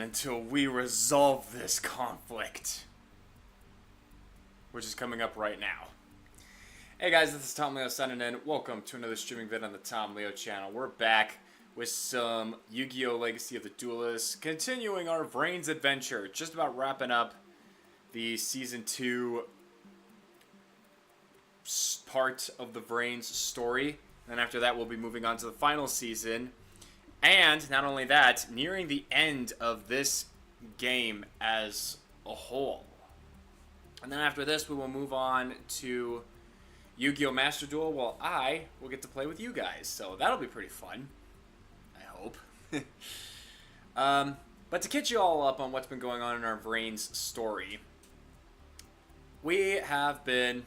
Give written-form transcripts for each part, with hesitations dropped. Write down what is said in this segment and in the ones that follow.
until we resolve this conflict. Which is coming up right now. Hey guys, this is Tom Leo signing in. Welcome to another streaming vid on the Tom Leo channel. We're back with some Yu-Gi-Oh! Legacy of the Duelist, continuing our Vrains adventure. Just about wrapping up the Season 2 part of the Vrains story. And after that, we'll be moving on to the final season. And not only that, nearing the end of this game as a whole. And then after this, we will move on to Yu-Gi-Oh! Master Duel, while I will get to play with you guys. So that'll be pretty fun. I hope. But to catch you all up on what's been going on in our Vrains story, we have been...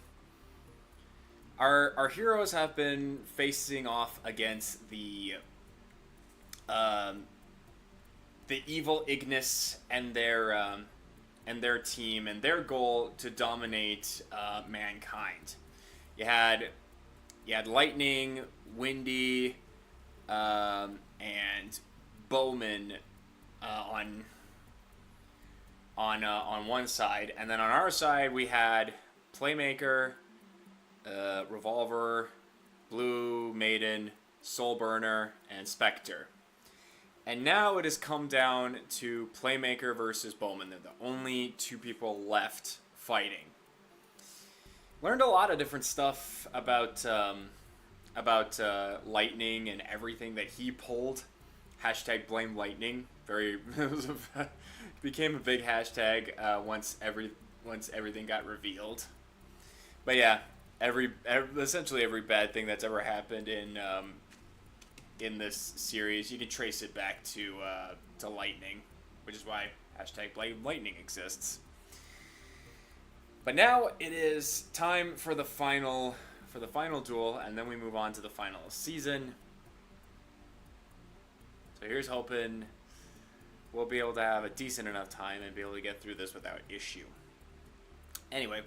Our heroes have been facing off against the evil Ignis and their team, and their goal to dominate mankind. You had Lightning, Windy, and Bowman on one side, and then on our side we had Playmaker, Revolver, Blue Maiden, Soulburner, and Spectre. And now it has come down to Playmaker versus Bowman. They're the only two people left fighting. Learned a lot of different stuff about Lightning and everything that he pulled. Hashtag blame Lightning. Became a big hashtag once everything got revealed. But yeah, essentially every bad thing that's ever happened in this series, you can trace it back to Lightning, which is why hashtag blame Lightning exists. But now it is time for the final duel, and then we move on to the final season. So here's hoping we'll be able to have a decent enough time and be able to get through this without issue. Anyway,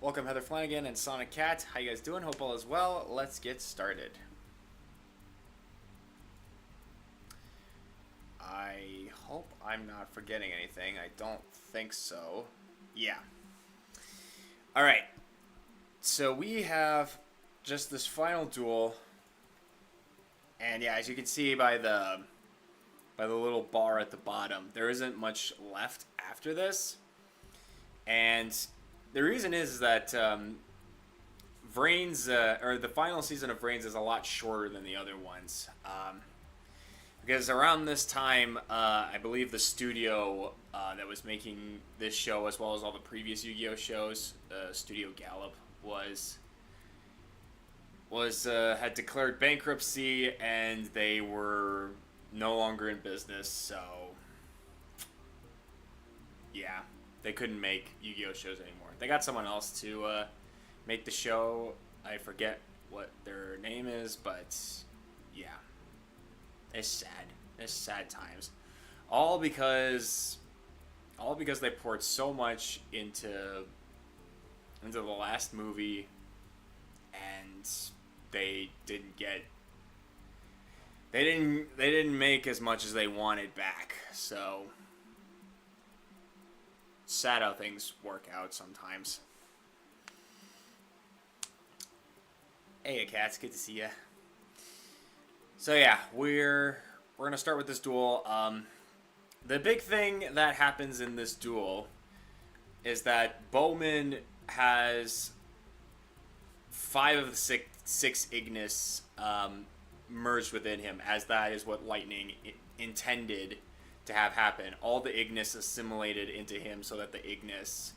welcome Heather Flanagan and Sonic Cat. How you guys doing? Hope all is well. Let's get started. I hope I'm not forgetting anything. I don't think so. Yeah. Alright. So we have just this final duel. And yeah, as you can see by the little bar at the bottom, there isn't much left after this. And the reason is that Vrains, or the final season of Vrains, is a lot shorter than the other ones. Because around this time, I believe the studio that was making this show, as well as all the previous Yu-Gi-Oh! Shows, Studio Gallup, had declared bankruptcy, and they were no longer in business. So, yeah, they couldn't make Yu-Gi-Oh! Shows anymore. They got someone else to make the show. I forget what their name is, but yeah. It's sad. It's sad times. All because they poured so much into the last movie, and they didn't make as much as they wanted back. So sad how things work out sometimes. Hey, cats, good to see ya. So yeah, we're gonna start with this duel. The big thing that happens in this duel is that Bowman has 5 of the six Ignis merged within him, as that is what Lightning intended to have happen. All the Ignis assimilated into him so that the Ignis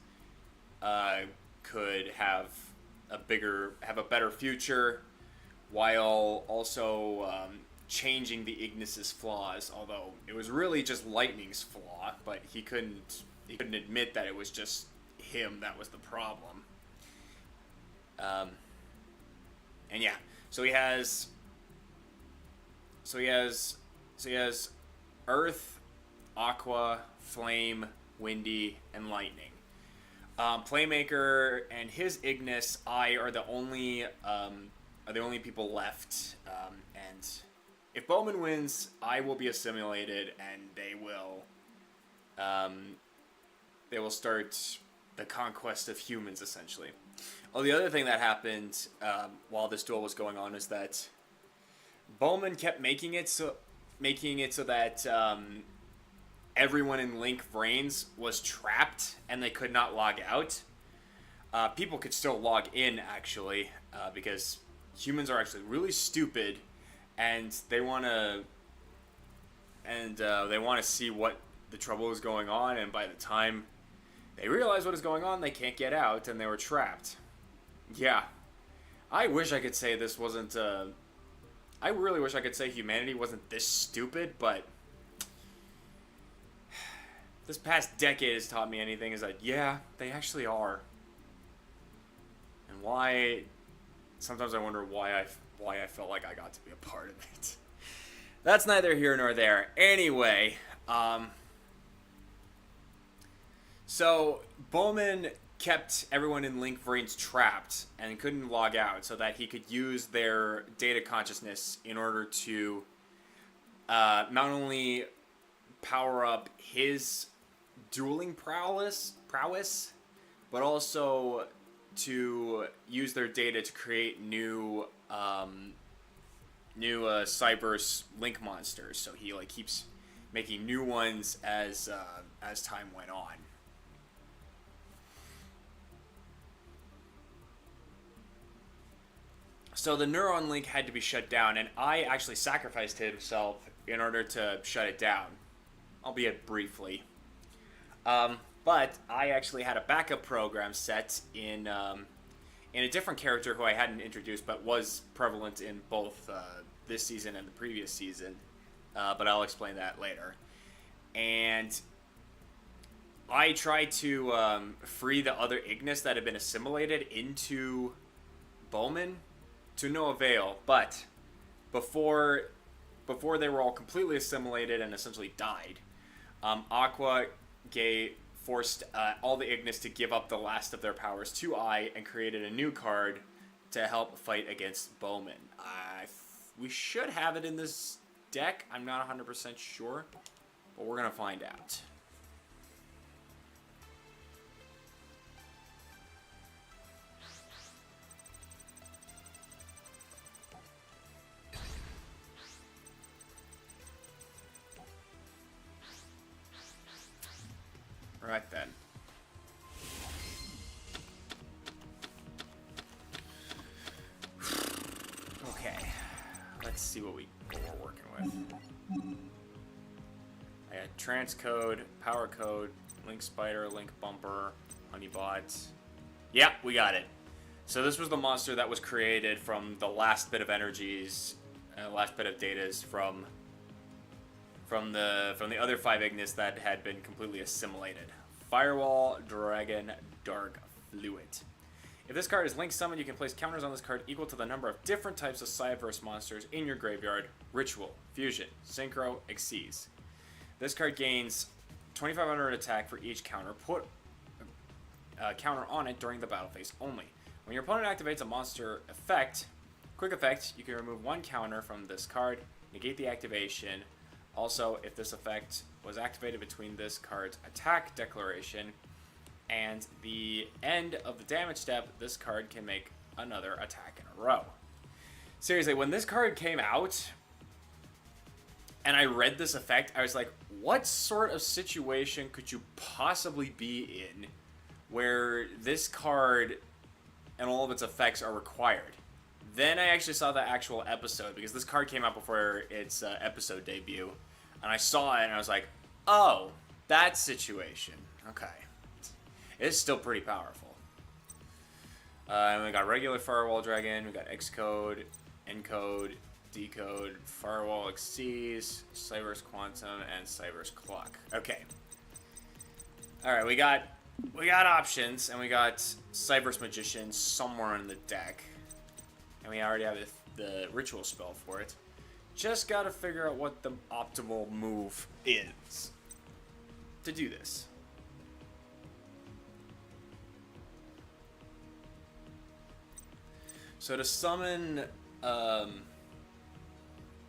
could have a better future, while also changing the Ignis's flaws. Although it was really just Lightning's flaw, but he couldn't admit that it was just him that was the problem. And yeah, so he has Earth, Aqua, Flame, Windy, and Lightning. Playmaker and his Ignis are the only people left, and if Bowman wins, I will be assimilated, and they will they will start the conquest of humans, essentially. Oh, the other thing that happened while this duel was going on is that Bowman kept making it so that everyone in Link Vrains was trapped and they could not log out. People could still log in, actually, because humans are actually really stupid, and they want to see what the trouble is going on, and by the time they realize what is going on, they can't get out, and they were trapped. Yeah. I wish I could say this wasn't, I really wish I could say humanity wasn't this stupid, but this past decade has taught me anything is that, yeah, they actually are. And why, sometimes I wonder why I felt like I got to be a part of it. That's neither here nor there. Anyway, so Bowman kept everyone in Link Vrains trapped and couldn't log out so that he could use their data consciousness in order to not only power up his dueling prowess, but also to use their data to create new Cyberse Link monsters. So he keeps making new ones as time went on. So the Neuron Link had to be shut down, and I actually sacrificed himself in order to shut it down, albeit briefly. But I actually had a backup program set in a different character who I hadn't introduced, but was prevalent in both this season and the previous season. But I'll explain that later. And I tried to free the other Ignis that had been assimilated into Bowman, to no avail. But before they were all completely assimilated and essentially died, Aqua forced all the Ignis to give up the last of their powers to I and created a new card to help fight against Bowman. We should have it in this deck. I'm not 100% sure, but we're going to find out. Right then. Okay. Let's see what we're working with. I got transcode, power code, link spider, link bumper, honeybot. Yep, we got it. So this was the monster that was created from the last bit of energies, last bit of datas from the other 5 Ignis that had been completely assimilated. Firewall, Dragon, Dark Fluid. If this card is Link summoned, you can place counters on this card equal to the number of different types of Cyberse monsters in your graveyard. Ritual, Fusion, Synchro, Xyz. This card gains 2,500 attack for each counter. Put a counter on it during the battle phase only. When your opponent activates a monster effect, quick effect, you can remove 1 counter from this card, negate the activation. Also, if this effect was activated between this card's attack declaration and the end of the damage step, this card can make another attack in a row. Seriously, when this card came out and I read this effect, I was like, what sort of situation could you possibly be in where this card and all of its effects are required? Then I actually saw the actual episode, because this card came out before its episode debut. And I saw it, and I was like, oh, that situation. Okay. It's still pretty powerful. And we got regular Firewall Dragon, we got Xcode, Encode, Decode, Firewall Xyz, Cyberse Quantum, and Cyberse Clock. Okay. Alright, we got options, and we got Cyberse Magician somewhere in the deck. And we already have the ritual spell for it. Just gotta figure out what the optimal move is to do this. So to summon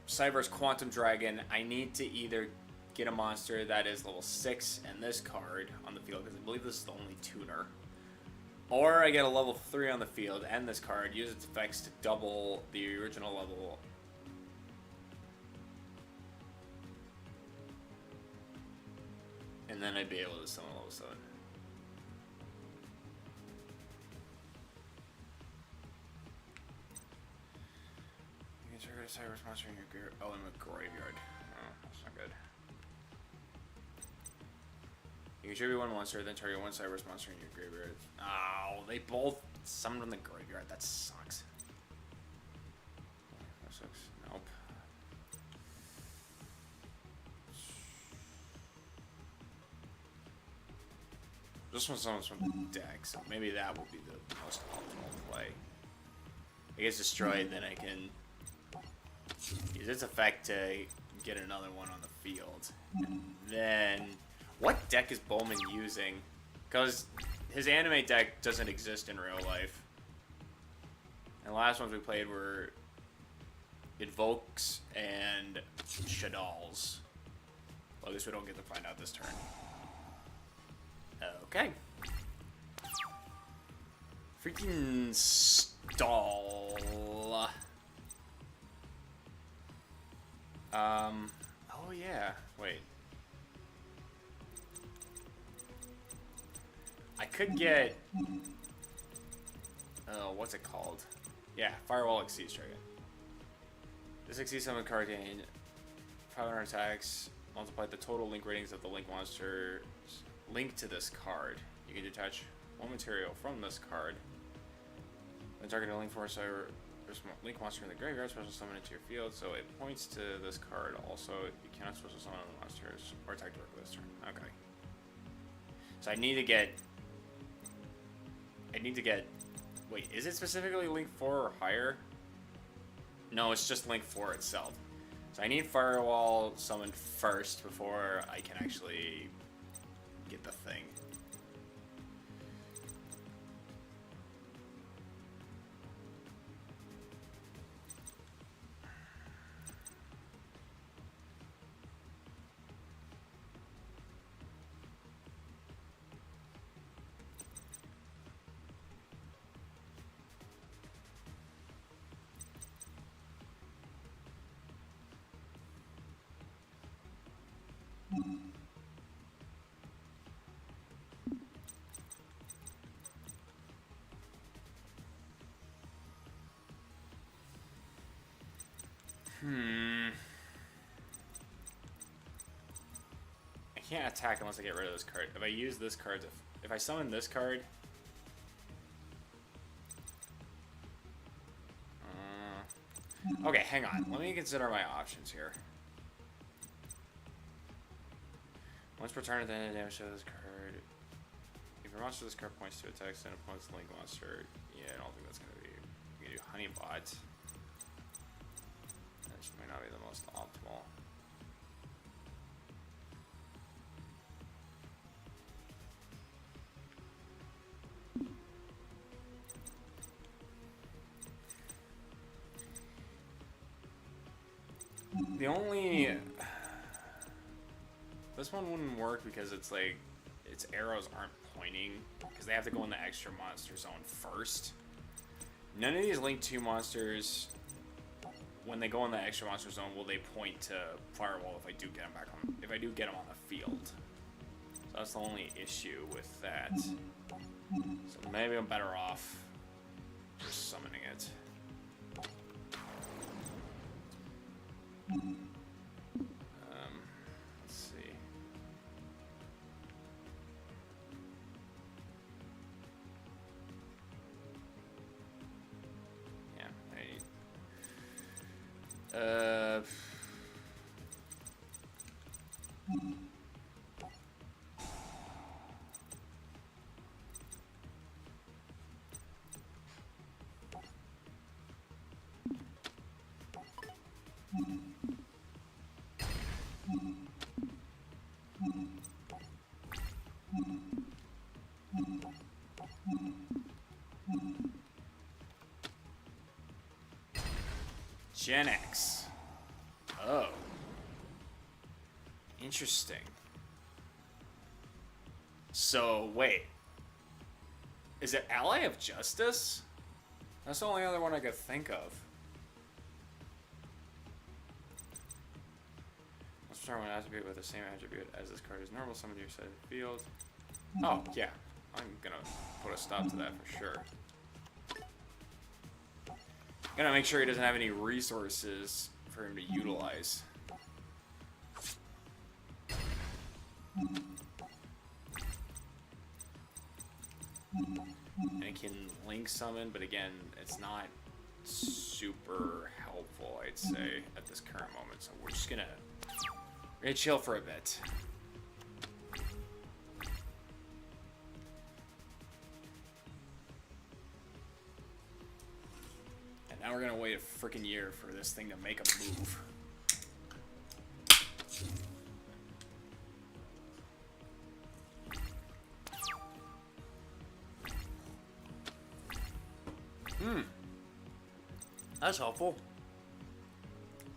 Cyberse Quantum Dragon, I need to either get a monster that is level 6 and this card on the field, because I believe this is the only tuner. Or I get a level 3 on the field and this card, use its effects to double the original level. And then I'd be able to summon level 7. You can trigger a Cyrus monster in your graveyard. Oh, in the graveyard. Oh, that's not good. You can tribute one monster, then target one Cyrus monster in your graveyard. Oh, they both summoned in the graveyard. That sucks. That sucks. Nope. This one summons from the deck, so maybe that will be the most optimal play. It gets destroyed, then I can use its effect to get another one on the field. And then, what deck is Bowman using? Because his anime deck doesn't exist in real life. And the last ones we played were Invokes and Shaddolls. Well, at least we don't get to find out this turn. Okay. Freaking stall. Oh yeah. Wait. I could get. Oh, what's it called? Yeah, Firewall exceeds target. This exceeds summon card gain 500 attacks. Multiply the total link ratings of the link monster linked to this card. You can detach one material from this card. Then target a link force or link monster in the graveyard, special summon it to your field, so it points to this card. Also, you cannot special summon the monsters or attack directly this turn. Okay. So I need to get. Wait, is it specifically link 4 or higher? No, it's just link 4 itself. So I need Firewall summoned first before I can actually get the thing. I can't attack unless I get rid of this card. If I use this card, if I summon this card, okay, hang on. Let me consider my options here. Once per turn, at the end of the damage to this card, if your monster this card points to attacks and opponent's link monster, yeah, I don't think that's gonna be. You can do Honeybot. That might not be the most optimal. The only... This one wouldn't work because it's like, its arrows aren't pointing, because they have to go in the extra monster zone first. None of these Link 2 monsters, when they go in the extra monster zone, will they point to Firewall if I do get them back on, if I do get them on the field. So that's the only issue with that. So maybe I'm better off just summoning it. Let's see. Yeah, Gen X. Oh. Interesting. So, wait. Is it Ally of Justice? That's the only other one I could think of. Let's start with an attribute with the same attribute as this card is normal. Summon to your side of the field. Oh, yeah. I'm gonna put a stop to that for sure. Gonna make sure he doesn't have any resources for him to utilize. And it can link summon, but again, it's not super helpful, I'd say, at this current moment. So we're just gonna chill for a bit. And now we're gonna wait a freaking year for this thing to make a move. That's helpful.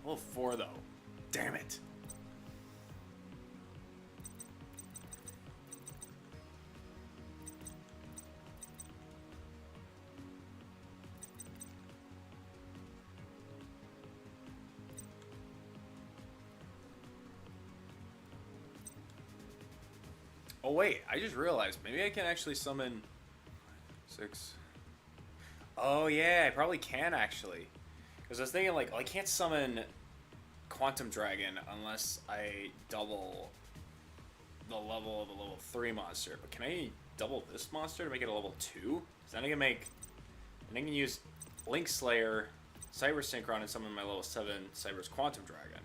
Level 4 though. Damn it. Oh wait, I just realized maybe I can actually summon 6. Oh yeah, I probably can actually. Because I was thinking like, well, I can't summon Quantum Dragon unless I double the level of a level 3 monster. But can I double this monster to make it a level 2? So then I can make, and I can use Link Slayer, Cyber Synchron, and summon my level 7 Cyber's Quantum Dragon.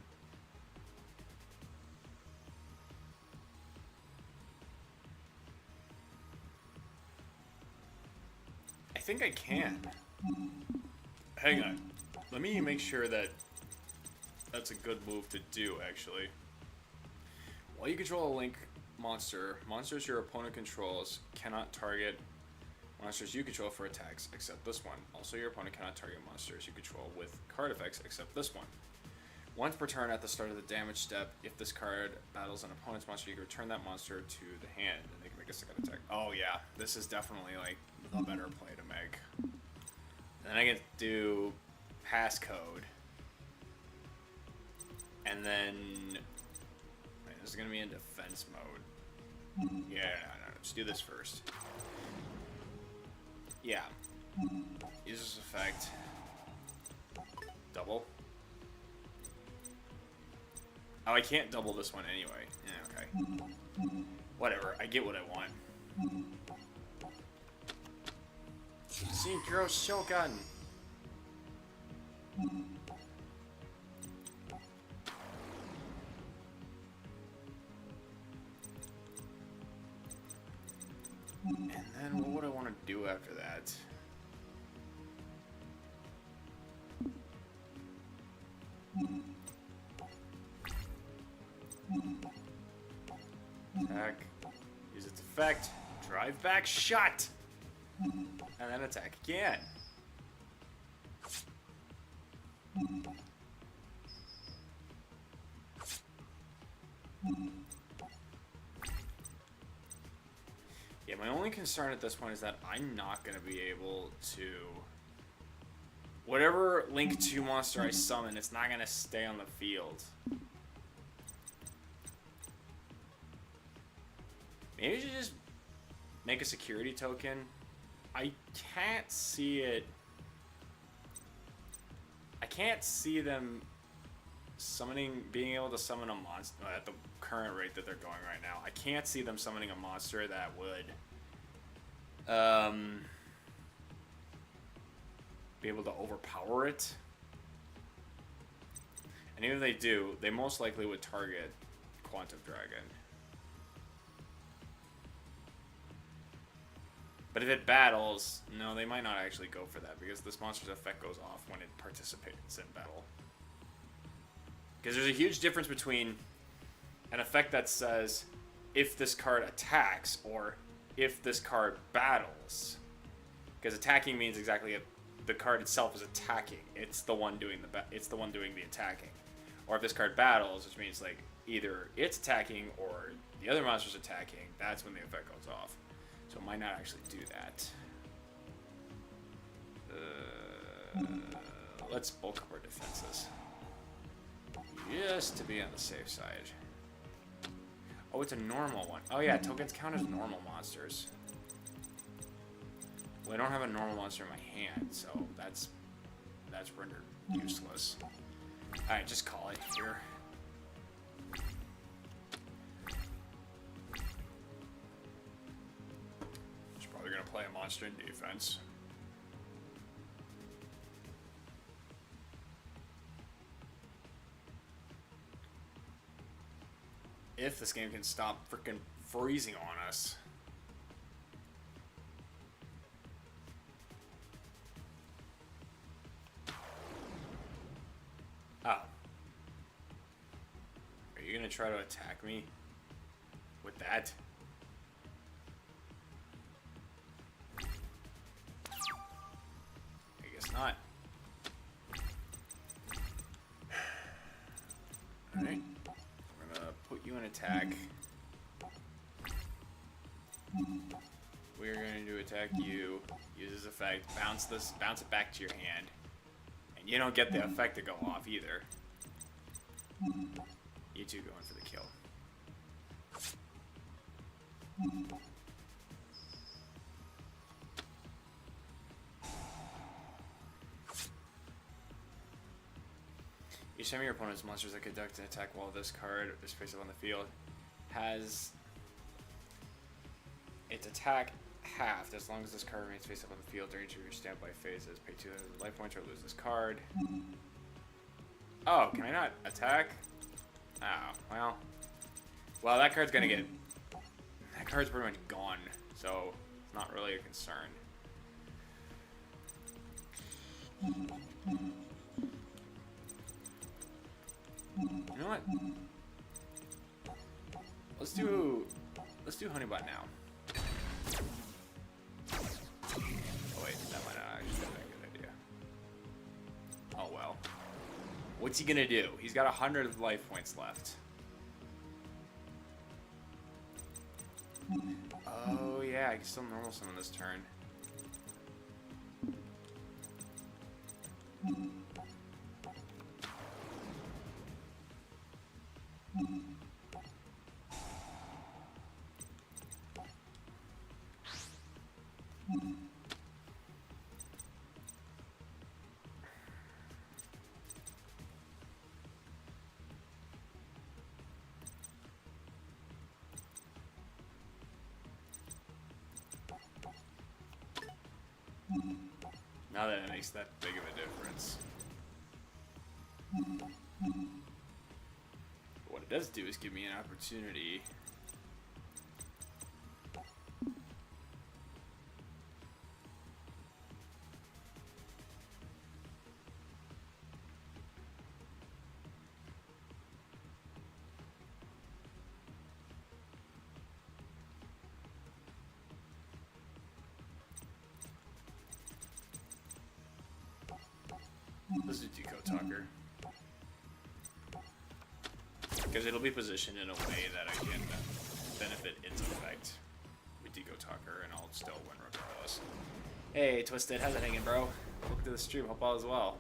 I think I can. Hang on. Let me make sure that that's a good move to do, actually. While you control a Link monster, monsters your opponent controls cannot target monsters you control for attacks except this one. Also, your opponent cannot target monsters you control with card effects except this one. Once per turn at the start of the damage step, if this card battles an opponent's monster, you can return that monster to the hand, and they can make a second attack. Oh yeah, this is definitely like the better play to make. And then I get to do passcode, and then wait, this is gonna be in defense mode. Yeah, no, let's do this first. Yeah, use this effect. Double. Oh, I can't double this one anyway. Yeah, okay. Whatever, I get what I want. Synchro Shogun! And then what would I want to do after that? Attack. Use its effect. Drive back shot! And then attack again. Yeah, my only concern at this point is that I'm not going to be able to... Whatever Link 2 monster I summon, it's not going to stay on the field. Maybe I should just make a security token. I can't see it. I can't see them summoning, being able to summon a monster at the current rate that they're going right now. I can't see them summoning a monster that would be able to overpower it. And even if they do, they most likely would target Quantum Dragon. But if it battles, no, they might not actually go for that because this monster's effect goes off when it participates in battle. Because there's a huge difference between an effect that says if this card attacks or if this card battles. Because attacking means exactly the card itself is attacking. It's the one doing the attacking. Or if this card battles, which means like either it's attacking or the other monster's attacking, that's when the effect goes off. So it might not actually do that. Let's bulk up our defenses. Just to be on the safe side. Oh, it's a normal one. Oh yeah, tokens count as normal monsters. Well, I don't have a normal monster in my hand, so that's rendered useless. Alright, just call it here. She's probably gonna play a monster in defense. If this game can stop freaking freezing on us. Oh. Are you gonna try to attack me with that? I guess not. Alright. Put you in attack. We're going to attack you. Use this effect. Bounce it back to your hand. And you don't get the effect to go off either. You two going for the kill. Each time your opponent's monsters that conduct an attack while this card is face up on the field has its attack halved as long as this card remains face up on the field during each of your standby phases. Pay 2 life points or lose this card. Oh, can I not attack? Oh, well. Well, that card's gonna get... That card's pretty much gone, so it's not really a concern. You know what? Let's do Honeybot now. Oh wait, that might not actually be a good idea. Oh well. What's he gonna do? He's got 100 life points left. Oh yeah, I can still normal summon this turn. Not that it makes that big of a difference. What it does do is give me an opportunity. Let's do Deco Talker. Because it'll be positioned in a way that I can benefit its effect with Deco Talker, and I'll still win regardless. Hey, Twisted, how's it hanging, bro? Welcome to the stream. Hope all is well.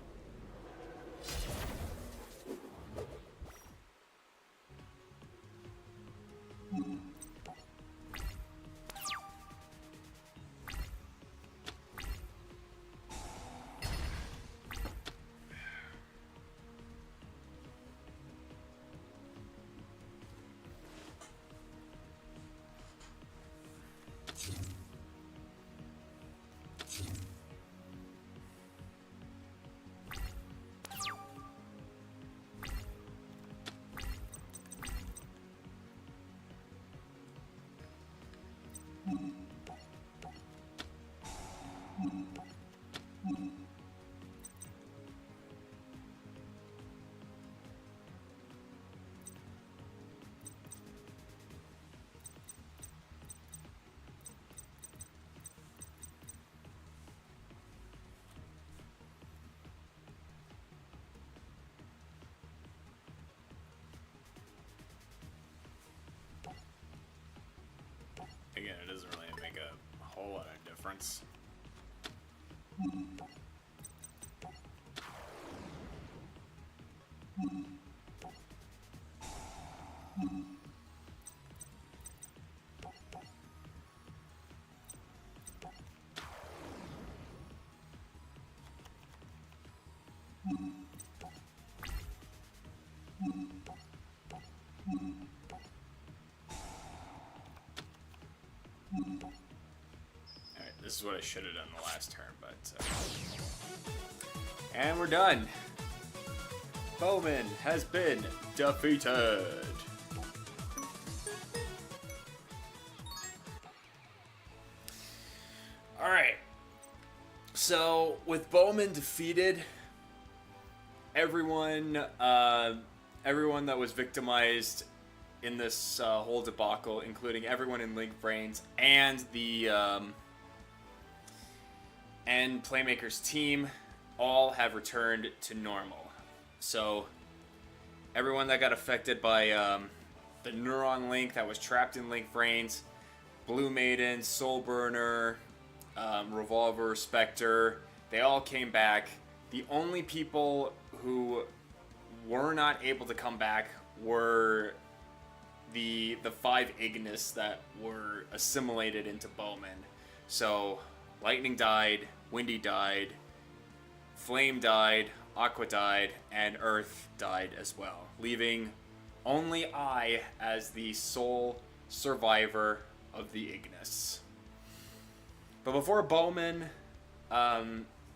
difference. Alright, this is what I should have done the last turn, but... And we're done. Bowman has been defeated. Alright. So, with Bowman defeated, everyone that was victimized in this whole debacle, including everyone in Link Brains and the and Playmaker's team, all have returned to normal. So everyone that got affected by the Neuron Link that was trapped in Link Brains, Blue Maiden, Soul Burner, Revolver, Spectre, they all came back. The only people who were not able to come back were the 5 Ignis that were assimilated into Bowman. So Lightning died, Windy died, Flame died, Aqua died, and Earth died as well, leaving only I as the sole survivor of the Ignis. But before Bowman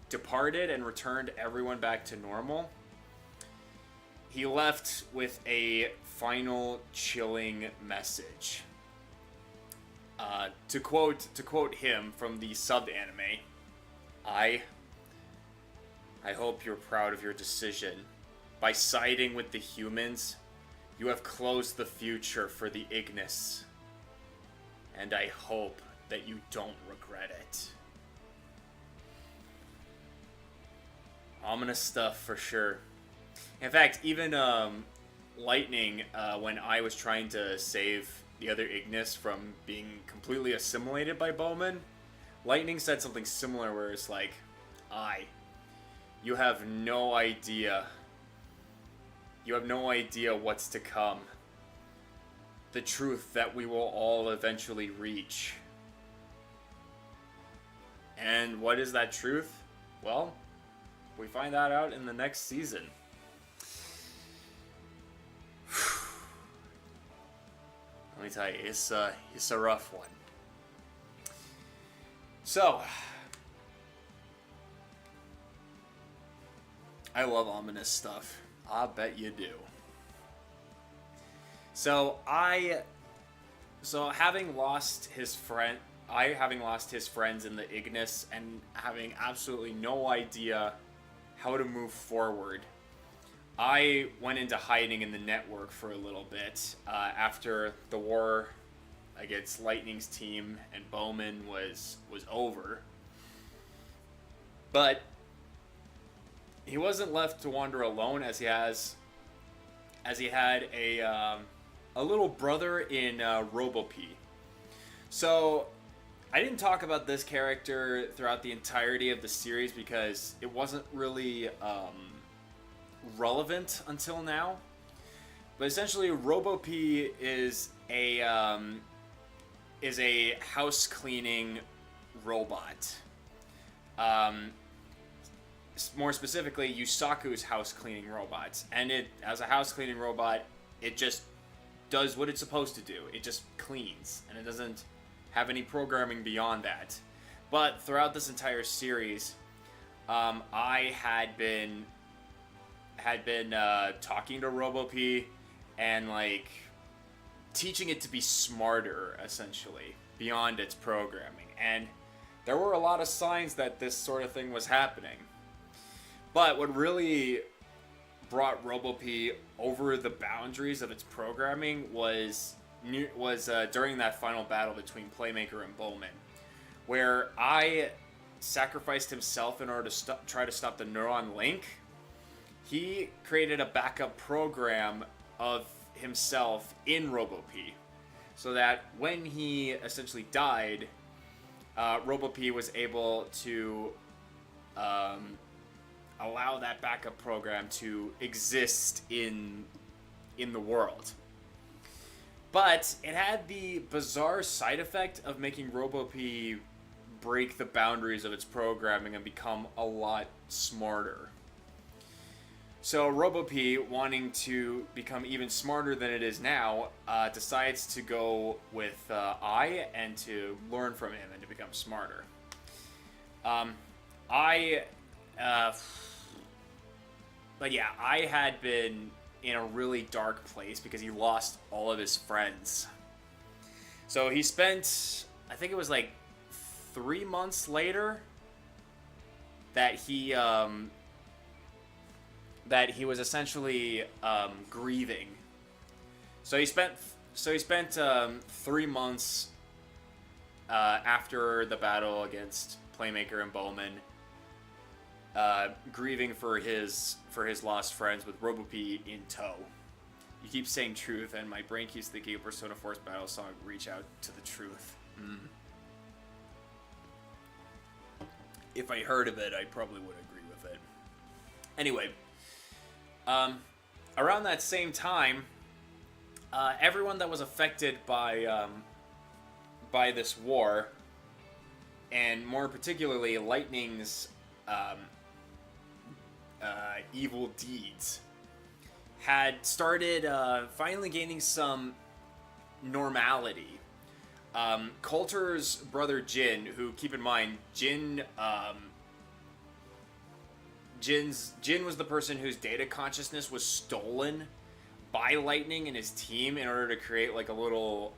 departed and returned everyone back to normal, he left with a final chilling message. To quote him from the sub-anime, I hope you're proud of your decision. By siding with the humans, you have closed the future for the Ignis. And I hope that you don't regret it. Ominous stuff for sure. In fact, even Lightning, when I was trying to save the other Ignis from being completely assimilated by Bowman, Lightning said something similar where it's like, you have no idea. You have no idea what's to come. The truth that we will all eventually reach. And what is that truth? Well, we find that out in the next season. Let me tell you, it's a rough one. So, I love ominous stuff. I bet you do. So having lost his friends in the Ignis and having absolutely no idea how to move forward, I went into hiding in the network for a little bit after the war against Lightning's team and Bowman was over. But he wasn't left to wander alone, as he had a little brother in RoboP. So I didn't talk about this character throughout the entirety of the series because it wasn't really relevant until now. But essentially, RoboP is a house cleaning robot. More specifically, Yusaku's house cleaning robots. And as a house cleaning robot, it just does what it's supposed to do. It just cleans, and it doesn't have any programming beyond that. But throughout this entire series, I had been talking to RoboP and like teaching it to be smarter, essentially, beyond its programming. And there were a lot of signs that this sort of thing was happening. But what really brought RoboP over the boundaries of its programming was during that final battle between Playmaker and Bowman, where I sacrificed himself in order to try to stop the Neuron Link. He created a backup program of himself in RoboP, so that when he essentially died, RoboP was able to allow that backup program to exist in the world. But it had the bizarre side effect of making RoboP break the boundaries of its programming and become a lot smarter. So RoboP, wanting to become even smarter than it is now, decides to go with I and to learn from him and to become smarter. I had been in a really dark place because he lost all of his friends. So he spent, I think it was like 3 months later, that he was essentially grieving. So he spent 3 months after the battle against Playmaker and Bowman, grieving for his lost friends with RoboP in tow. You keep saying truth, and my brain keeps thinking of Persona 4's battle song, Reach Out to the Truth. If I heard of it, I probably would agree with it. Anyway, around that same time, everyone that was affected by this war, and more particularly Lightning's evil deeds, had started finally gaining some normality. Coulter's brother Jin, who, keep in mind, Jin was the person whose data consciousness was stolen by Lightning and his team in order to create like a little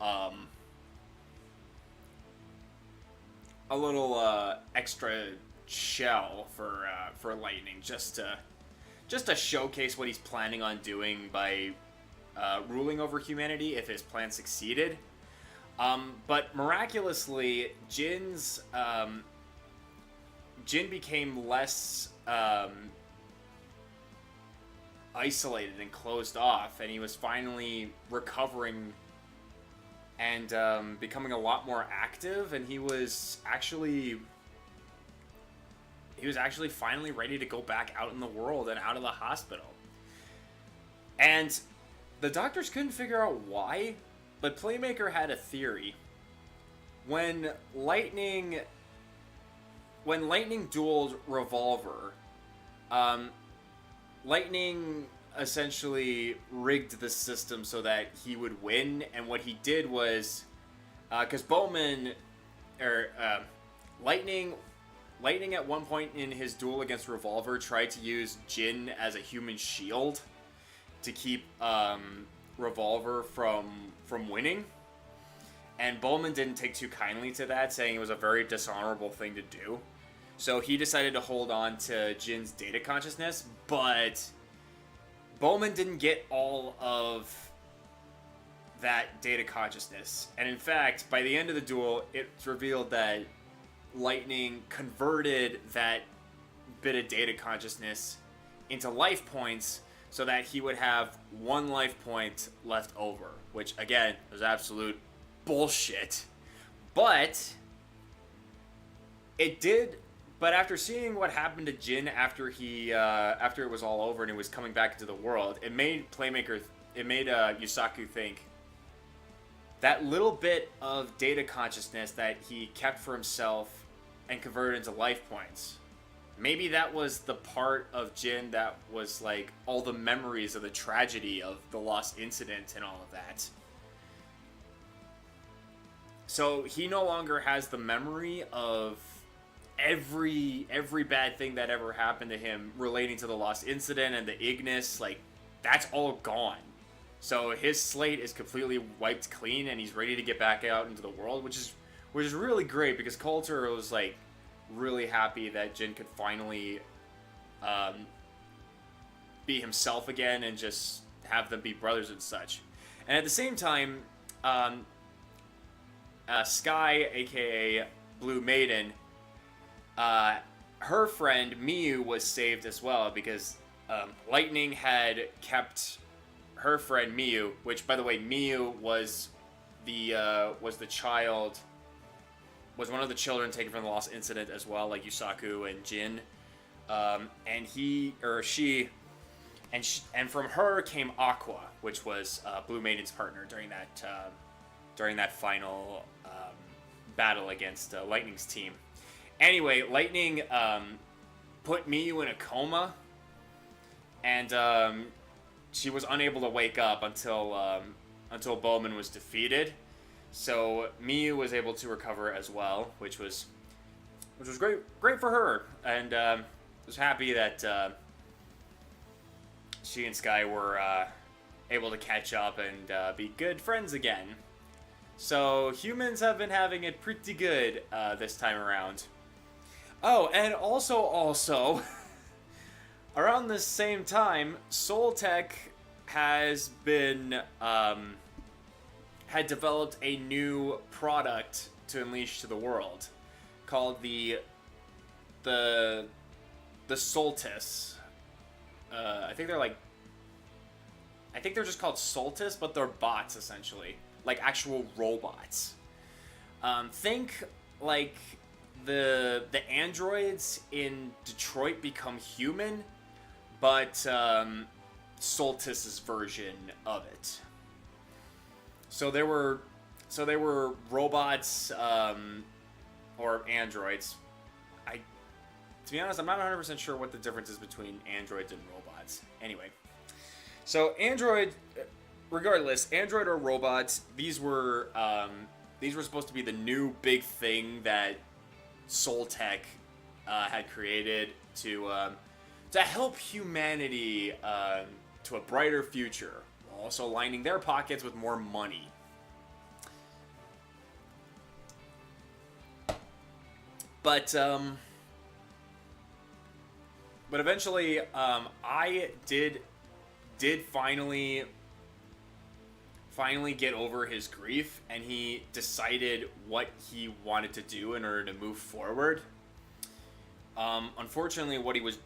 extra shell for Lightning, just to showcase what he's planning on doing by ruling over humanity if his plan succeeded. But miraculously, Jin became less isolated and closed off, and he was finally recovering and becoming a lot more active, and he was actually finally ready to go back out in the world and out of the hospital. And the doctors couldn't figure out why, but Playmaker had a theory. When Lightning dueled Revolver, Lightning essentially rigged the system so that he would win, and what he did was, because Lightning at one point in his duel against Revolver tried to use Jin as a human shield to keep Revolver from winning, and Bowman didn't take too kindly to that, saying it was a very dishonorable thing to do. So he decided to hold on to Jin's data consciousness, but Bowman didn't get all of that data consciousness. And in fact, by the end of the duel, it's revealed that Lightning converted that bit of data consciousness into life points so that he would have 1 life point left over, which, again, was absolute bullshit. But it did. But after seeing what happened to Jin after it was all over and he was coming back into the world, it made Yusaku think that little bit of data consciousness that he kept for himself and converted into life points, maybe that was the part of Jin that was like all the memories of the tragedy of the lost incident and all of that. So he no longer has the memory of every bad thing that ever happened to him relating to the lost incident and the Ignis. Like, that's all gone. So his slate is completely wiped clean, and he's ready to get back out into the world, which is really great, because Coulter was like really happy that Jin could finally be himself again and just have them be brothers and such. And at the same time, Sky, aka Blue Maiden, her friend Miyu was saved as well, because Lightning had kept her friend Miyu, which, by the way, Miyu was the child was one of the children taken from the Lost Incident as well, like Yusaku and Jin. And he or she, and from her came Aqua, which was Blue Maiden's partner during that final battle against Lightning's team. Anyway, Lightning put Miyu in a coma, and she was unable to wake up until Bowman was defeated. So Miyu was able to recover as well, which was great for her, and was happy that she and Sky were able to catch up and be good friends again. So humans have been having it pretty good this time around. Oh, and also around the same time, Soltech has been had developed a new product to unleash to the world called the Soltis. I think they're just called Soltis, but they're bots essentially, like actual robots. Think like the androids in Detroit become human, but Soltis' version of it. So they were robots or androids. To be honest, I'm not 100% sure what the difference is between androids and robots. Anyway, so regardless, android or robots, these were supposed to be the new big thing that Soltech had created to help humanity to a brighter future, while also lining their pockets with more money. But eventually, I did finally get over his grief, and he decided what he wanted to do in order to move forward. Unfortunately, what he was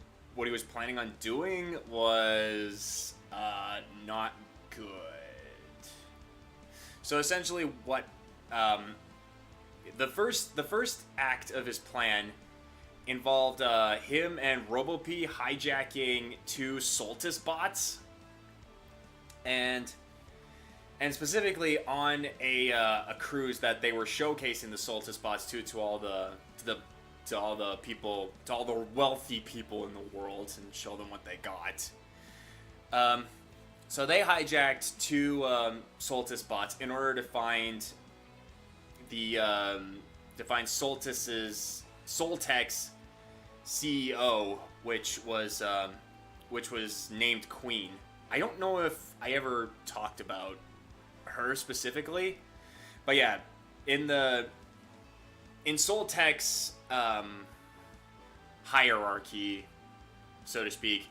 planning on doing was not good. So essentially, what the first act of his plan involved him and RoboP hijacking 2 Soltis bots, and specifically on a cruise that they were showcasing the Soltis bots to all the people, to all the wealthy people in the world, and show them what they got. So they hijacked 2 Soltis bots in order to find Soltech's CEO, which was named Queen. I don't know if I ever talked about her specifically, but yeah, in Soltech's hierarchy, so to speak,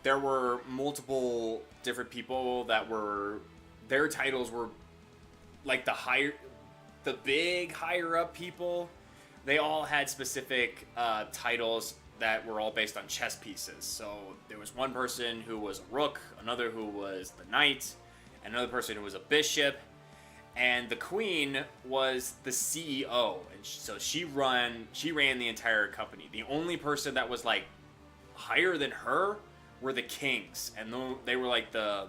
there were multiple different people that their titles were like the big higher up people. They all had specific titles that were all based on chess pieces. So there was one person who was a rook, another who was the knight, another person who was a bishop, and the queen was the CEO. And so she ran the entire company. The only person that was like higher than her were the kings, and they were like the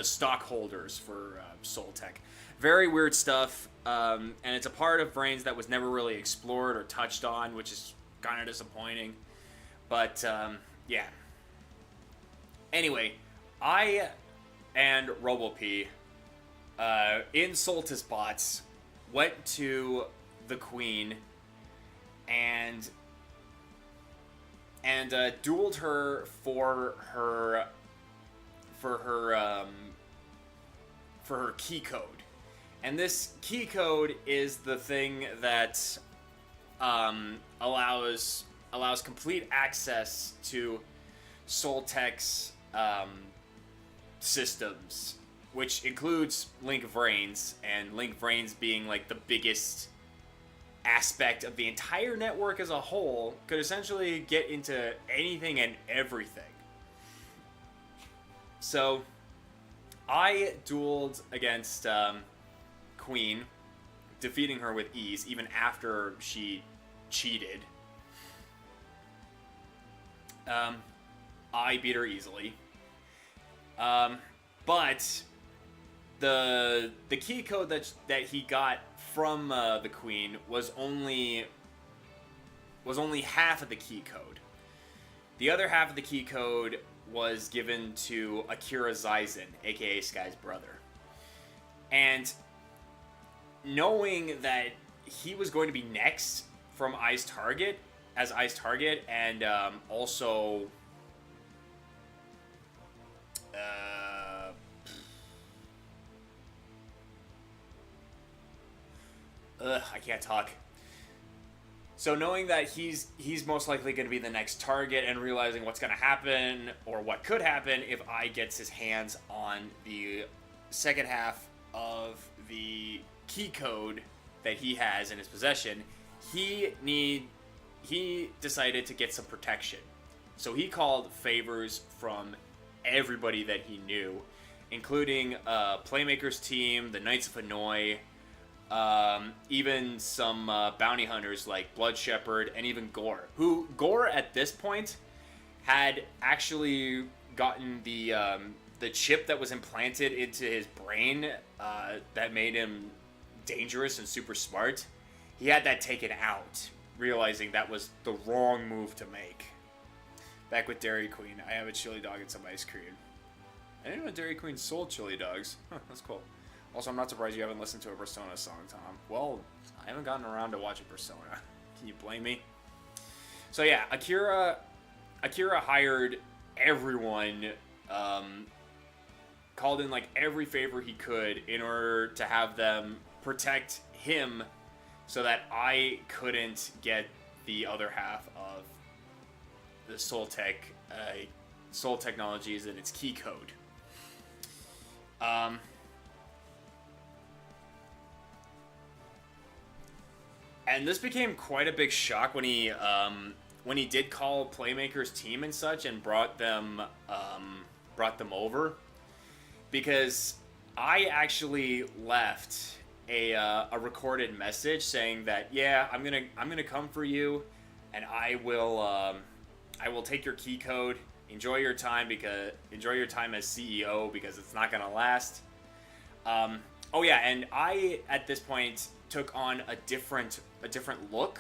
stockholders for Soltech. Very weird stuff, and it's a part of Brains that was never really explored or touched on, which is kind of disappointing. But yeah. Anyway, I and RoboP in Soltis bots went to the Queen and dueled her for her key code. And this key code is the thing that allows complete access to Soltech's systems, which includes Link Vrains, and Link Vrains being like the biggest aspect of the entire network as a whole, could essentially get into anything and everything. So I dueled against Queen, defeating her with ease, even after she cheated. I beat her easily. But the key code that he got from the queen was only half of the key code. The other half of the key code was given to Akira Zaizen, aka Sky's brother. And knowing that he was going to be next from Ai's target, and also I can't talk. So knowing that he's most likely going to be the next target, and realizing what's going to happen, or what could happen if I gets his hands on the second half of the key code that he has in his possession, he decided to get some protection. So he called favors from everybody that he knew, including Playmaker's team, the Knights of Hanoi, even some bounty hunters like Blood Shepherd, and even Gore. Gore at this point had actually gotten the chip that was implanted into his brain that made him dangerous and super smart. He had that taken out, realizing that was the wrong move to make. Back with Dairy Queen, I have a chili dog and some ice cream. I didn't know Dairy Queen sold chili dogs. Huh, that's cool. Also, I'm not surprised you haven't listened to a Persona song, Tom. Well, I haven't gotten around to watching Persona. Can you blame me? So yeah, Akira hired everyone, called in like every favor he could in order to have them protect him so that I couldn't get the other half of the Soul Technologies and its key code. And this became quite a big shock when he did call Playmaker's team and such and brought them over, because I actually left a recorded message saying that, yeah, I'm gonna come for you, and I will take your key code. Enjoy your time as CEO, because it's not gonna last. Oh yeah, and I at this point took on a different look.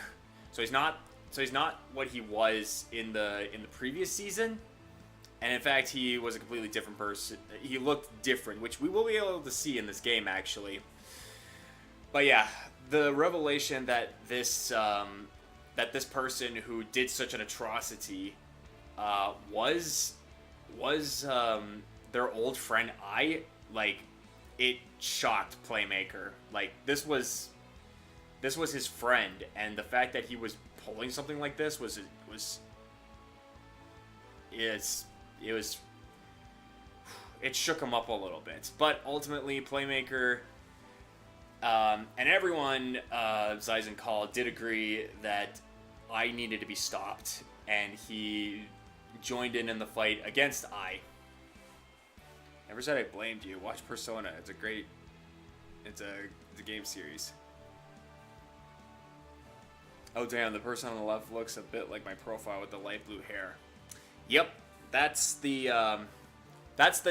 So he's not what he was in the previous season. And in fact, he was a completely different person. He looked different, which we will be able to see in this game actually. But yeah, the revelation that this person who did such an atrocity was their old friend I, like, it shocked Playmaker. Like, this was his friend, and the fact that he was pulling something like this it shook him up a little bit. But ultimately, Playmaker and everyone Zaizen called did agree that I needed to be stopped, and he joined in the fight against I. Never said I blamed you. Watch Persona. It's a game series. Oh damn, the person on the left looks a bit like my profile with the light blue hair. Yep, that's the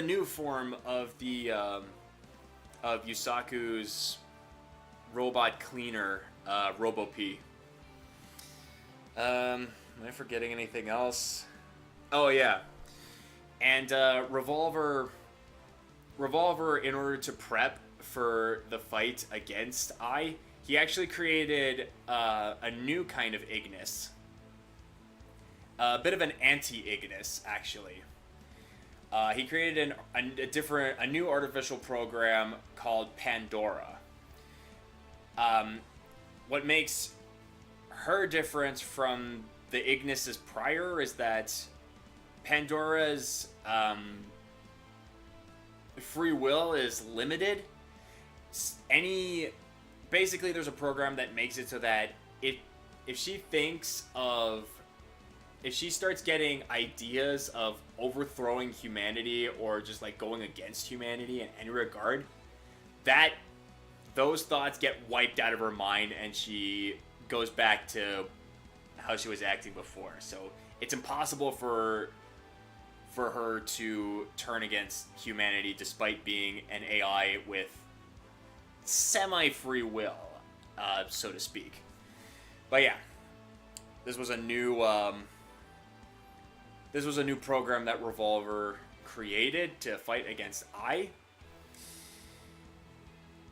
new form of the of Yusaku's robot cleaner, RoboP. Am I forgetting anything else? Oh yeah, and Revolver, in order to prep for the fight against I, he actually created a new kind of Ignis. A bit of an anti-Ignis, actually. He created a new artificial program called Pandora. What makes her different from the Ignis's prior is that Pandora's free will is limited. Basically, there's a program that makes it so that if she starts getting ideas of overthrowing humanity or just like going against humanity in any regard, that those thoughts get wiped out of her mind, and she goes back to how she was acting before. So it's impossible for her to turn against humanity despite being an AI with semi-free will, so to speak. But yeah, this was a new program that Revolver created to fight against I.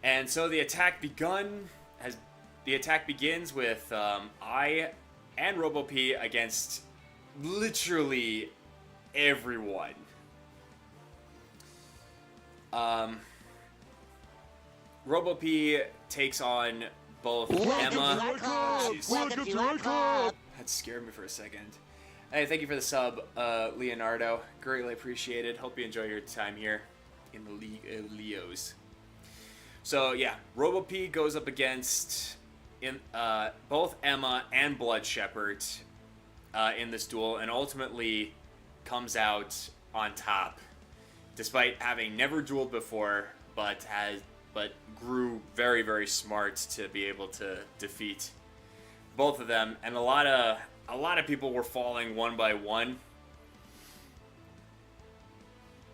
And so the attack begins with I and RoboP against literally everyone. RoboP takes on both Emma. That scared me for a second. Hey, thank you for the sub, Leonardo. Greatly appreciated. Hope you enjoy your time here in the League of Leos. So yeah, RoboP goes up against both Emma and Blood Shepherd in this duel, and ultimately comes out on top, despite having never dueled before, but grew very, very smart to be able to defeat both of them. And a lot of people were falling one by one.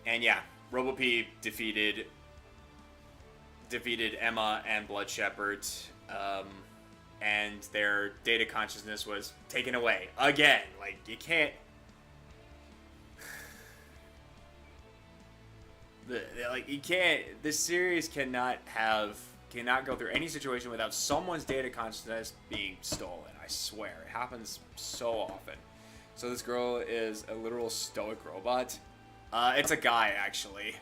And yeah, RoboP defeated Emma and Blood Shepherd, and their data consciousness was taken away again. Like, you can't. This series cannot go through any situation without someone's data consciousness being stolen. I swear, it happens so often. So this girl is a literal stoic robot. It's a guy, actually.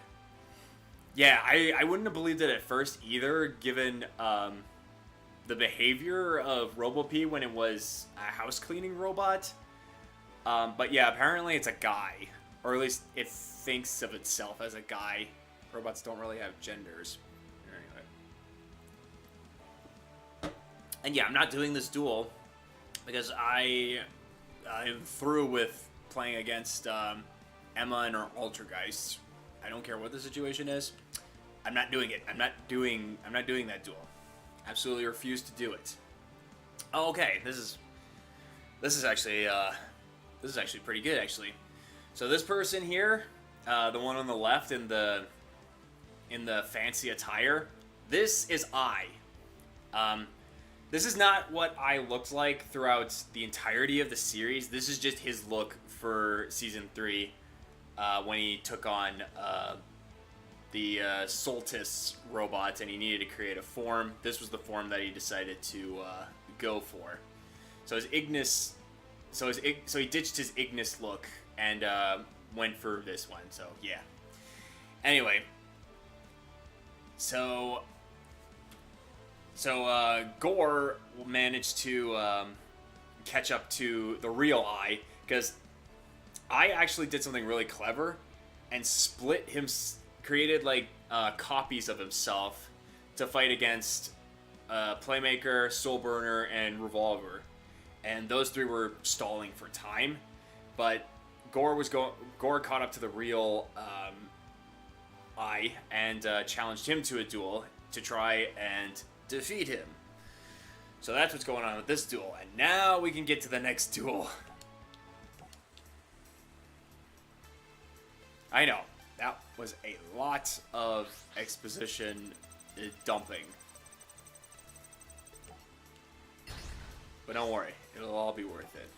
Yeah, I wouldn't have believed it at first either, given the behavior of RoboP when it was a house cleaning robot. But yeah, apparently it's a guy, or at least it thinks of itself as a guy. Robots don't really have genders. Anyway. And yeah, I'm not doing this duel because I'm through with playing against Emma and her Altergeist. I don't care what the situation is. I'm not doing it. I'm not doing that duel. Absolutely refuse to do it. Oh, okay, this is actually pretty good, actually. So this person here, the one on the left in the fancy attire, this is I. This is not what I looked like throughout the entirety of the series. This is just his look for season 3, when he took on the Soltis robot, and he needed to create a form. This was the form that he decided to go for. So his Ignis, so he ditched his Ignis look and went for this one. So yeah. Anyway, so Gore managed to catch up to the real I, because I actually did something really clever and created like copies of himself to fight against Playmaker, Soulburner, and Revolver, and those three were stalling for time. But Gore caught up to the real I and challenged him to a duel to try and defeat him. So that's what's going on with this duel, and now we can get to the next duel. I know, that was a lot of exposition dumping. But don't worry, it'll all be worth it.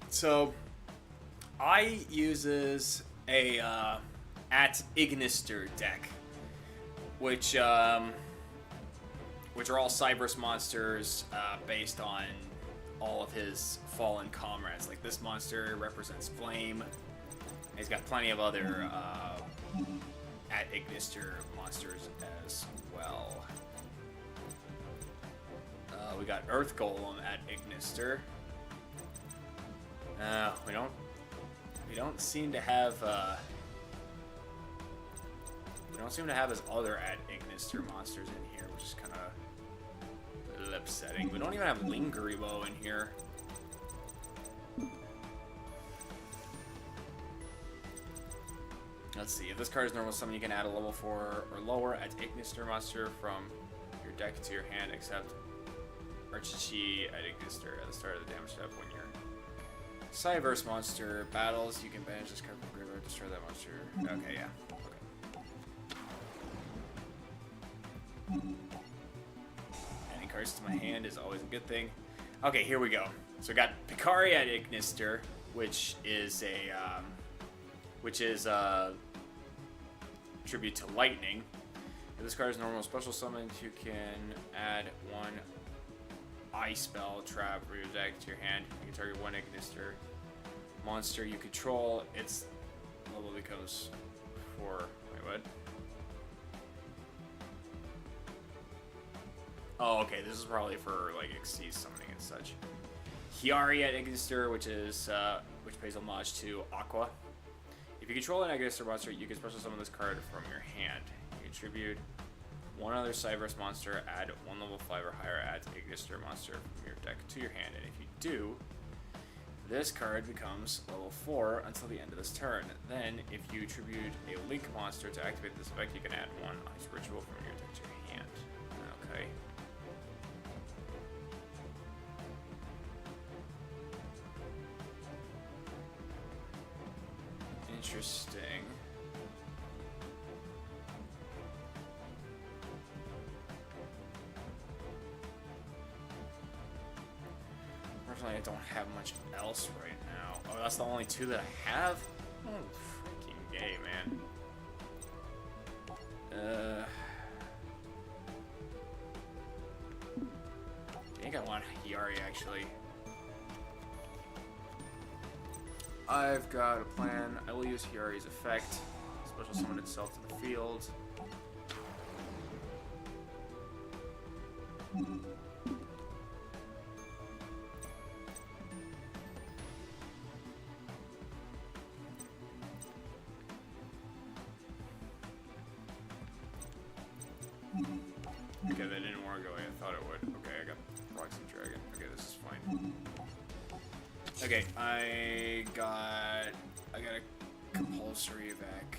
So, I uses a at Ignister deck, which are all Cyberus monsters based on all of his fallen comrades. Like, this monster represents Flame. He's got plenty of other at Ignister monsters as well. We got Earth Golem at Ignister. We don't seem to have don't seem to have his other ad ignister monsters in here, which is kind of upsetting. We don't even have Lingeribo in here. Let's see. If this card is normal summon, you can add a level 4 or lower ad ignister monster from your deck to your hand, except Archichi ad ignister at the start of the damage step. When your Cyverse monster battles, you can banish this card from graveyard, destroy that monster. Okay, yeah. Okay. Adding cards to my hand is always a good thing. Okay, here we go. So we got Picari at Ignister, which is a tribute to lightning. If this card is normal special summoned, you can add one ice spell trap for your deck to your hand. You can target one Ignister monster you control. Its level becomes 4. Wait, what? Oh, okay. This is probably for like Xyz summoning and such. Hiari at Ignister, which pays homage to Aqua. If you control an Ignister monster, you can special summon this card from your hand. You contribute one other Cyverse monster, add 1 level 5 or higher adds Ignister monster from your deck to your hand, and if you do, this card becomes level 4 until the end of this turn. Then, if you tribute a Link monster to activate this effect, you can add 1 Ice Ritual from your deck to your hand. Okay. Interesting. Unfortunately, I don't have much else right now. Oh, that's the only 2 that I have? Oh, freaking gay, man. I think I want Hiari, actually. I've got a plan. I will use Hiari's effect. Special summon itself to the field. Okay, that didn't work the way I thought it would. Okay, I got Proxy Dragon. Okay, this is fine. Okay, I got a compulsory evac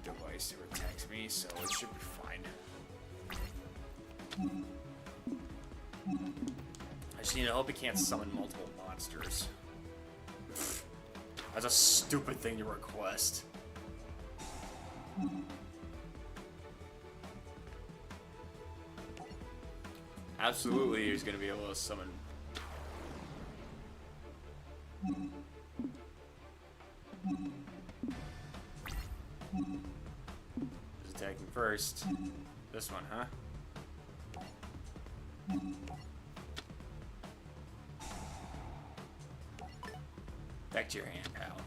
device to protect me, so it should be fine. I just need to hope it can't summon multiple monsters. That's a stupid thing to request. Absolutely, he's going to be able to summon. Who's attacking first? This one, huh? Back to your hand, pal.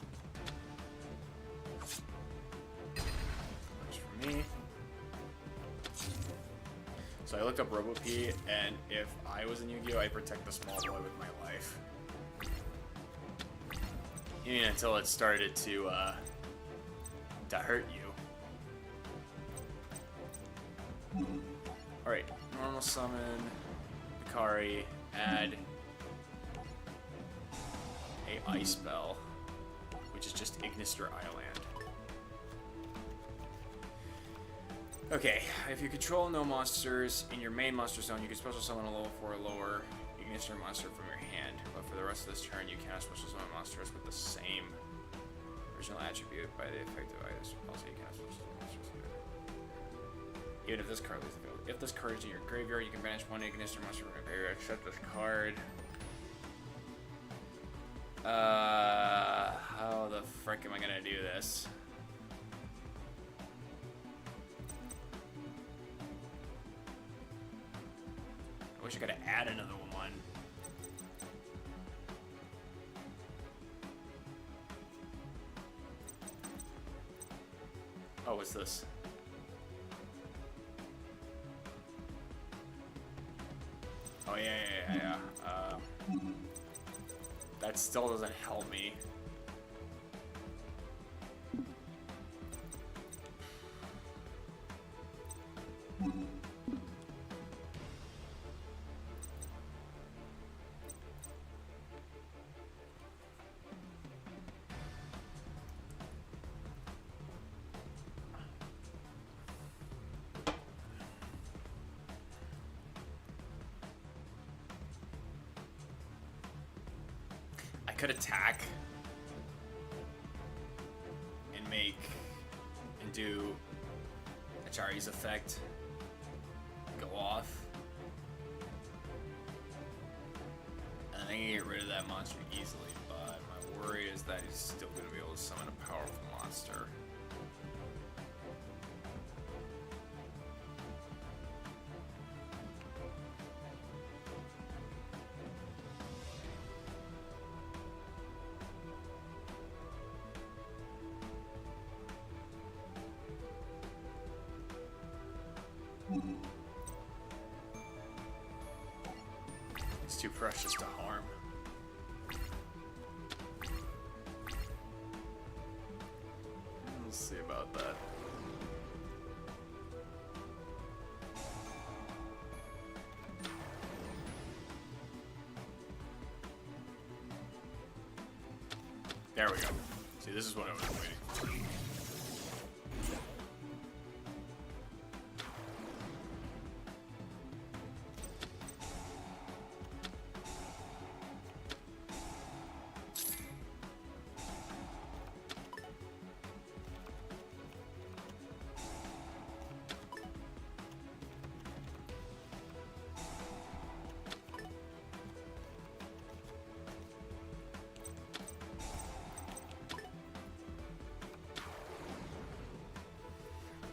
Much for me. So I looked up RoboP, and if I was in Yu-Gi-Oh, I'd protect the small boy with my life. Even until it started to hurt you. Alright, normal summon, Picari, add a ice spell, which is just Ignister Island. Okay, if you control no monsters in your main monster zone, you can special summon a level 4 or lower Ignister monster from your hand. But for the rest of this turn, you cannot special summon monsters with the same original attribute by the effective items. Also, you cannot special summon monsters either. Even if this card leaves the field. If this card is in your graveyard, you can banish 1 Ignister monster from your graveyard, except this card. How the frick am I gonna do this? I wish I could add another one. Oh, what's this? Oh, yeah. That still doesn't help me. could attack and do Achari's effect go off. And I can get rid of that monster easily, but my worry is that he's still going to be able to summon a powerful monster. It's too precious to harm. We'll see about that. There we go. See, this is what I was waiting for.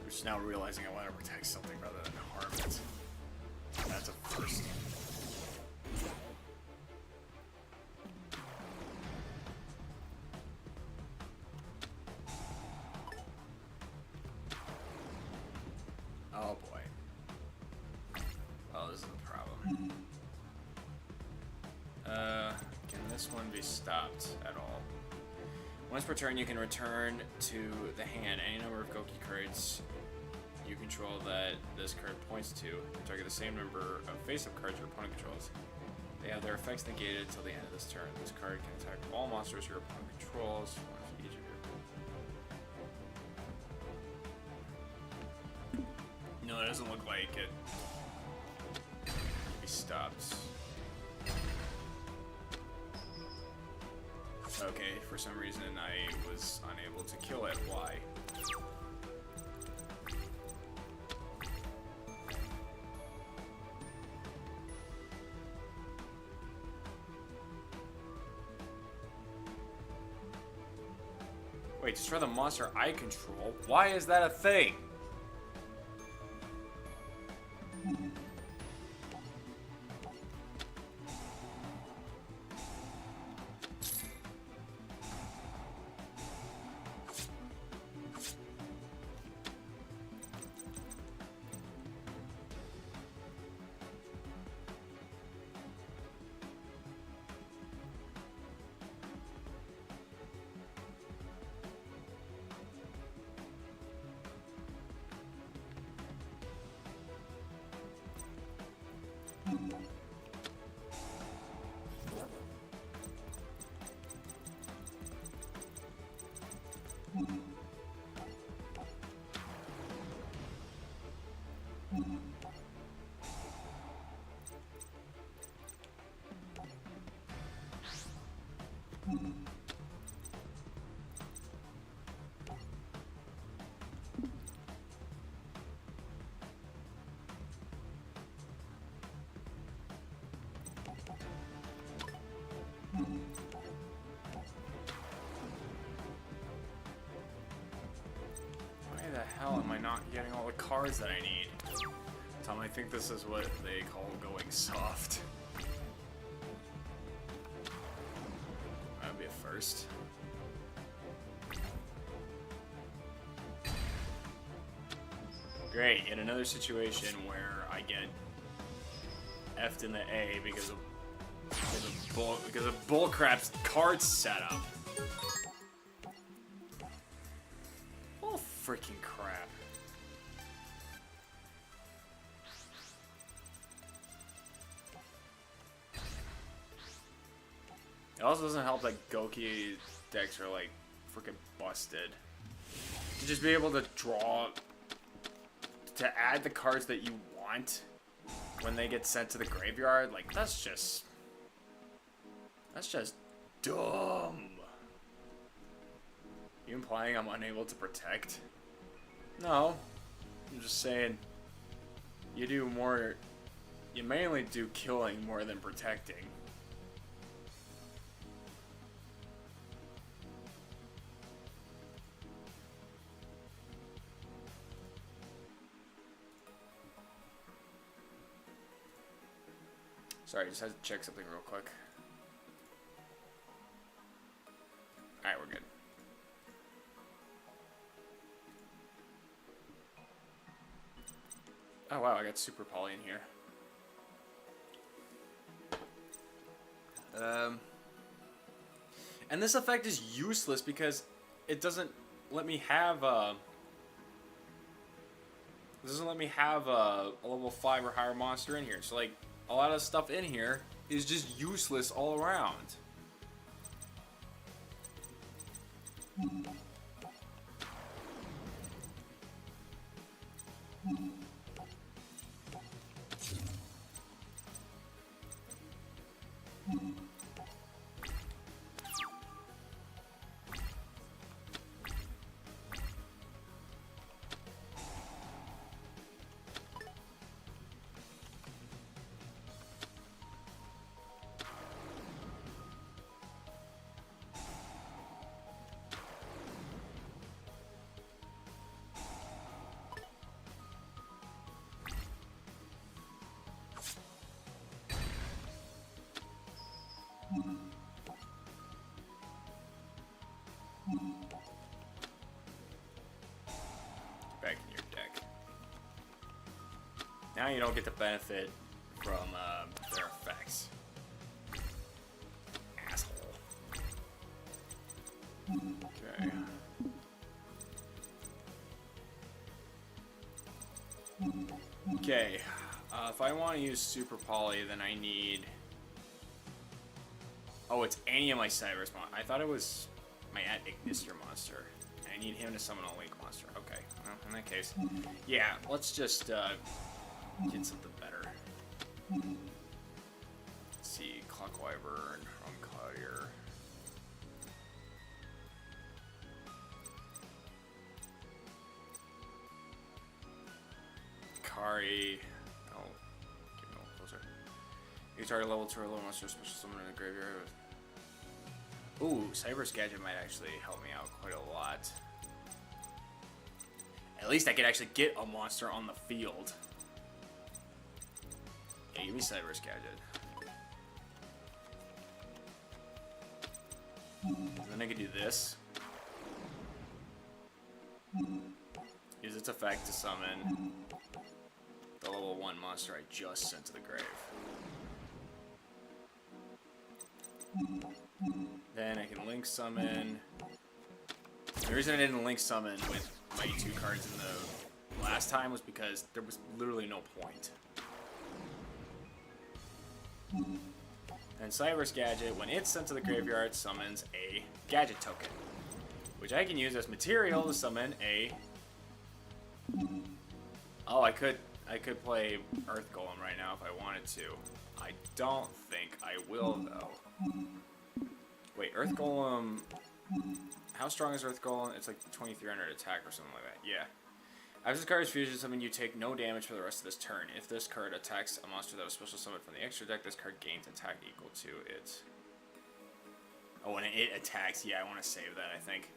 Just now realizing I want to protect something rather than harm it. That's a first. Oh boy. Oh, this is the problem. Can this one be stopped at all? Once per turn, you can return to the hand any number of Goki cards you control that this card points to. Target the same number of face-up cards your opponent controls. They have their effects negated until the end of this turn. This card can attack all monsters your opponent controls. Each of your... No, it doesn't look like it can be stopped. Okay, for some reason I was unable to kill it. Why? Wait, destroy the monster I control? Why is that a thing? Why the hell am I not getting all the cards that I need? Tom, I think this is what they call going soft. That'd be a first. Great, yet another situation where I get F'd in the A because of bullcrap's card setup. Oh, freaking crap. It also doesn't help that Goki decks are like freaking busted. To just be able to draw, to add the cards that you want when they get sent to the graveyard, like that's just dumb. You implying I'm unable to protect? No. I'm just saying you do more. You mainly do killing more than protecting. Sorry, I just had to check something real quick. Alright, we're good. Oh wow, I got super poly in here. And this effect is useless because it doesn't let me have a level 5 or higher monster in here. So like a lot of stuff in here is just useless all around. Back in your deck. Now you don't get the benefit from their effects. Asshole. Okay. Okay. If I want to use Super Poly, then I need... Oh, it's any of my Cybers mon. I thought it was my Ignister monster. I need him to summon a Link monster. Okay. Well, in that case, yeah, let's just get something better. Let's see, Clock Wyvern, Roncayer. Kari. Oh, get me a little closer. You target level 2 or lower monster special summon in the graveyard. Ooh, Cyber's Gadget might actually help me out quite a lot. At least I could actually get a monster on the field. Yeah, give me Cyber's Gadget. And then I could do this. Use its effect to summon the level 1 monster I just sent to the grave. Then I can Link Summon. The reason I didn't Link Summon with my 2 cards in the last time was because there was literally no point. And Cyber's Gadget, when it's sent to the graveyard, summons a Gadget token, which I can use as material to summon a... Oh, I could play Earth Golem right now if I wanted to. I don't think I will, though. Wait, Earth Golem... How strong is Earth Golem? It's like 2300 attack or something like that. Yeah. After this card's fusion summon, you take no damage for the rest of this turn. If this card attacks a monster that was special summoned from the extra deck, this card gains attack equal to it. Oh, when it attacks, yeah, I want to save that, I think.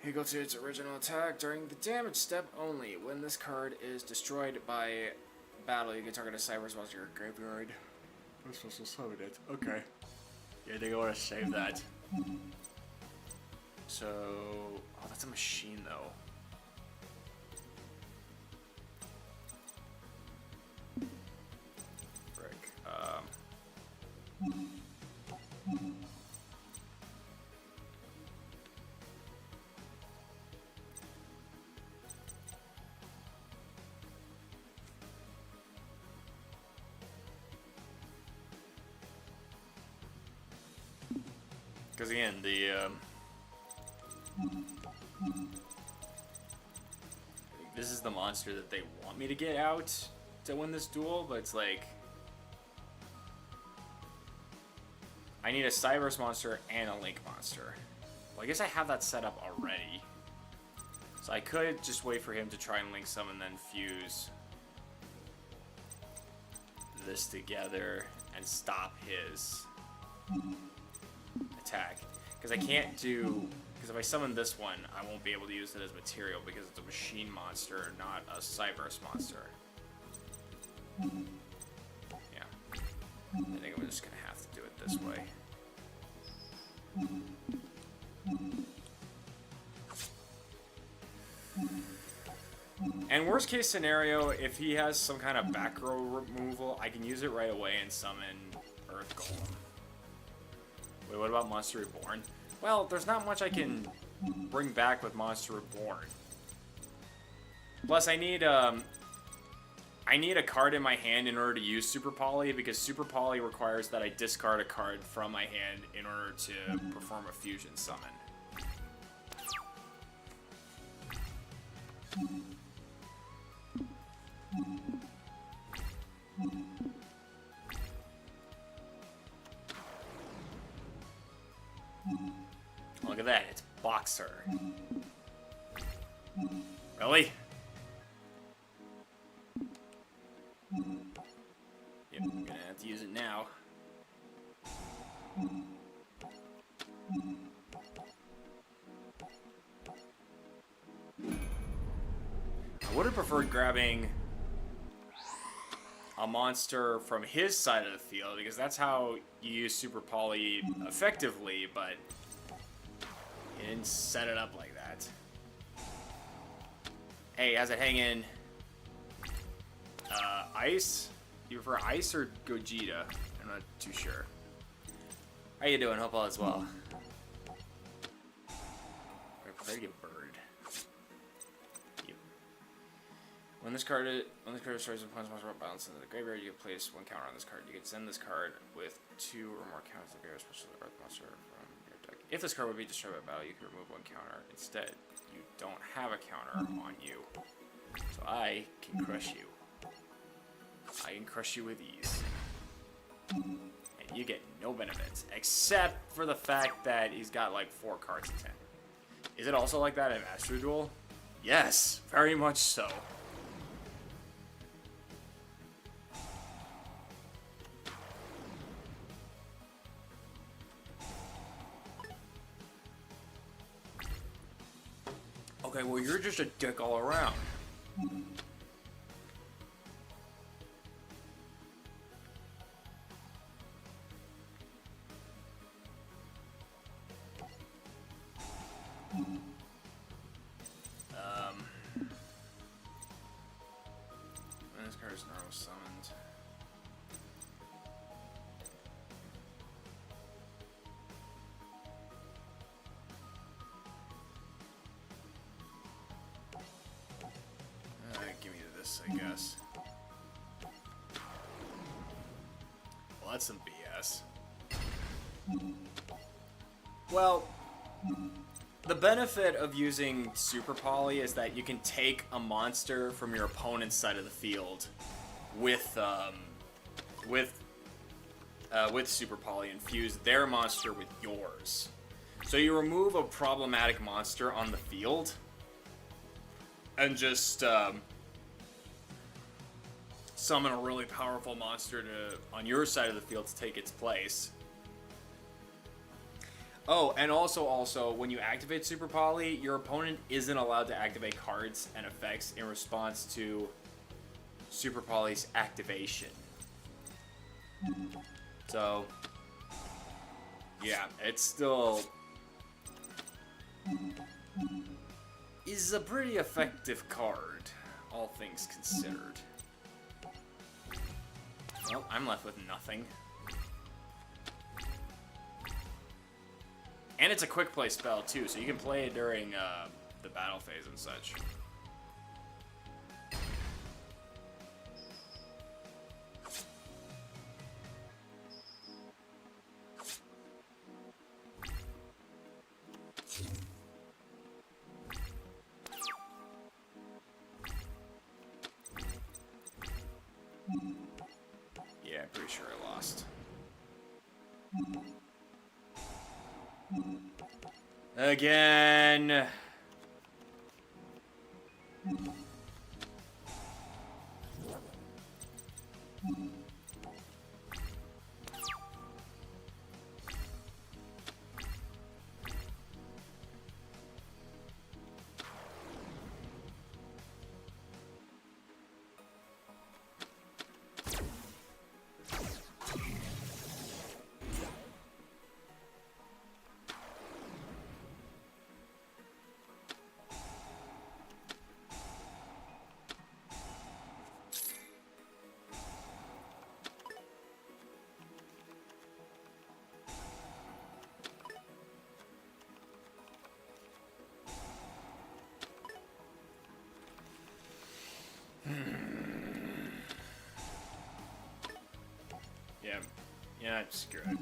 Equal to its original attack during the damage step only. When this card is destroyed by battle, you can target a Cyber's monster in your graveyard. I'm supposed to summon it. Okay. Yeah, I think I want to save that. So... Oh, that's a machine, though. Frick. Because again, this is the monster that they want me to get out to win this duel, but it's like I need a Cyberse monster and a Link monster. Well, I guess I have that set up already. So I could just wait for him to try and link some and then fuse this together and stop his attack. Because I can't do... Because if I summon this one, I won't be able to use it as material because it's a machine monster, not a Cyberse monster. Yeah. I think I'm just going to have to do it this way. And worst case scenario, if he has some kind of back row removal, I can use it right away and summon Earth Golem. Wait, what about Monster Reborn? Well, there's not much I can bring back with Monster Reborn. Plus, I need a card in my hand in order to use Super Poly, because Super Poly requires that I discard a card from my hand in order to perform a fusion summon. Look at that, it's Boxer. Really? Yep, I'm gonna have to use it now. I would have preferred grabbing a monster from his side of the field, because that's how you use Super Poly effectively, but he didn't set it up like that. Hey, how's it hanging? Ice? Do you prefer Ice or Gogeta? I'm not too sure. How you doing? Hope all is well. I prefer to get Bird. Yep. When this card destroys a opponent's monster balance into the graveyard, you can place one counter on this card. You can send this card with 2 or more counters to the graveyard, especially the Earth monster from your deck. If this card would be destroyed by battle, you can remove one counter. Instead, you don't have a counter on you, so I can crush you. I can crush you with ease. And you get no benefits, except for the fact that he's got like 4 cards in 10. Is it also like that in Master Duel? Yes, very much so. Okay, well, you're just a dick all around. This card is normal summoned. Give me this, I guess. Well, that's some BS. Well, the benefit of using Super Poly is that you can take a monster from your opponent's side of the field with Super Poly and fuse their monster with yours. So you remove a problematic monster on the field and just summon a really powerful monster on your side of the field to take its place. Oh, and also, when you activate Super Poly, your opponent isn't allowed to activate cards and effects in response to Super Poly's activation. So, yeah, it's still is a pretty effective card, all things considered. Well, I'm left with nothing. And it's a quick play spell too, so you can play it during the battle phase and such. Yeah, I'm pretty sure I lost. Again. Yeah, screw it.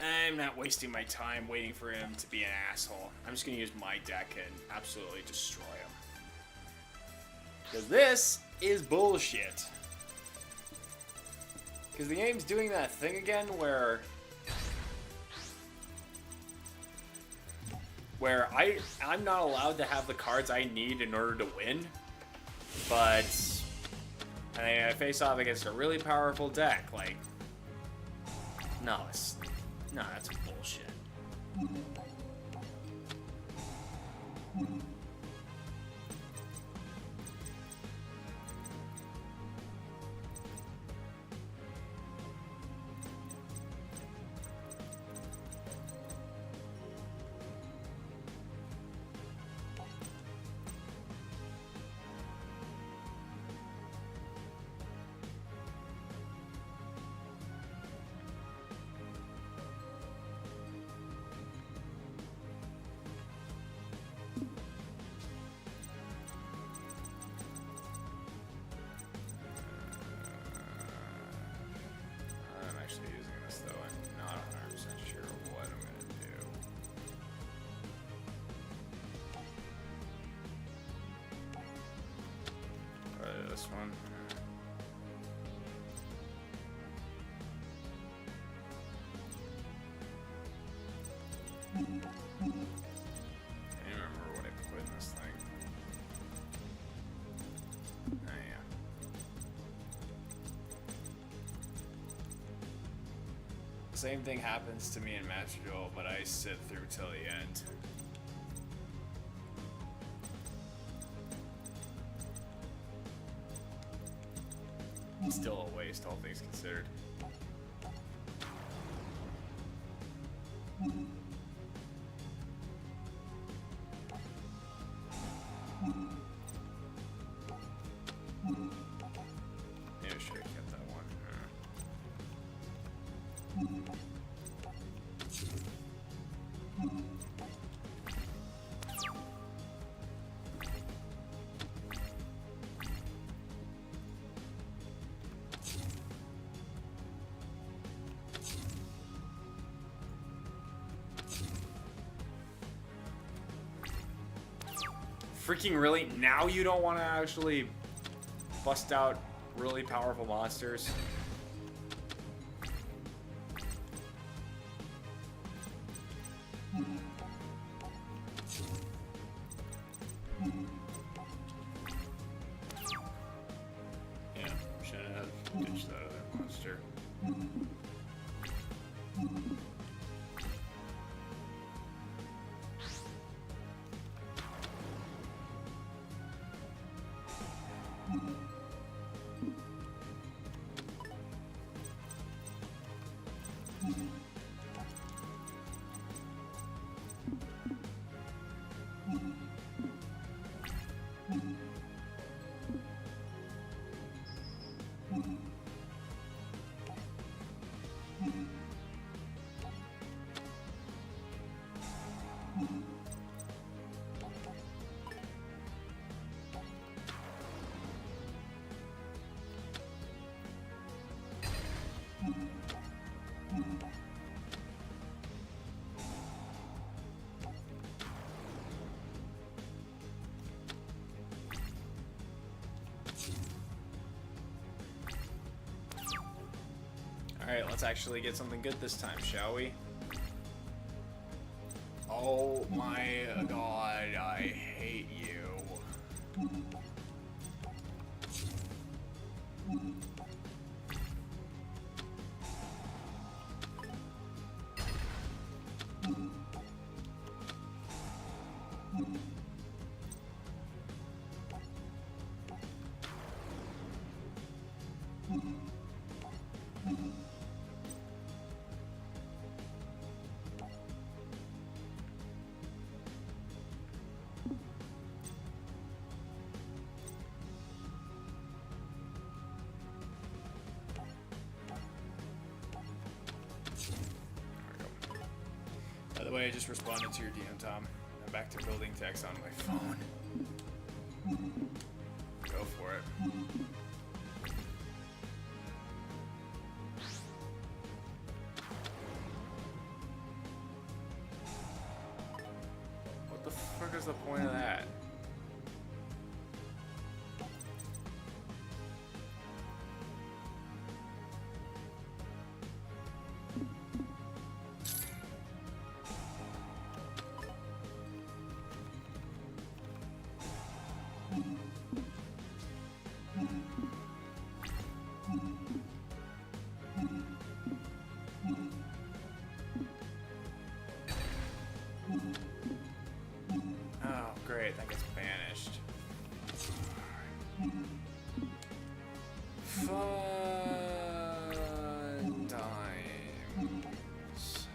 I'm not wasting my time waiting for him to be an asshole. I'm just gonna use my deck and absolutely destroy him. Because this is bullshit. Because the game's doing that thing again where I'm not allowed to have the cards I need in order to win, but I face off against a really powerful deck. Like, no, that's bullshit. This one. I don't remember what I put in this thing. Oh, yeah. Same thing happens to me in Match Duel, but I sit through till the end. Still a waste, all things considered. Yeah, I should have kept that one. Freaking really? Now you don't want to actually bust out really powerful monsters? Yeah, shouldn't have ditched that other monster. Alright, let's actually get something good this time, shall we? Oh my god, I hate you. By the way, I just responded to your DM, Tom. I'm back to building text on my phone. Go for it. What the fuck is the point of that? Oh, great, that gets banished. Fun times.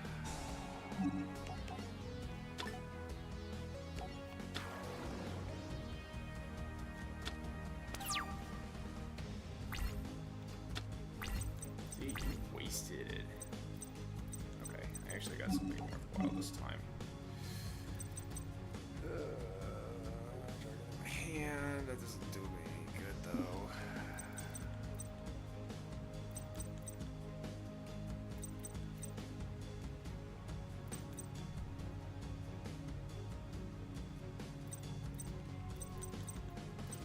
See, you wasted it. Okay, I actually got something worthwhile this time. And that doesn't do me any good though.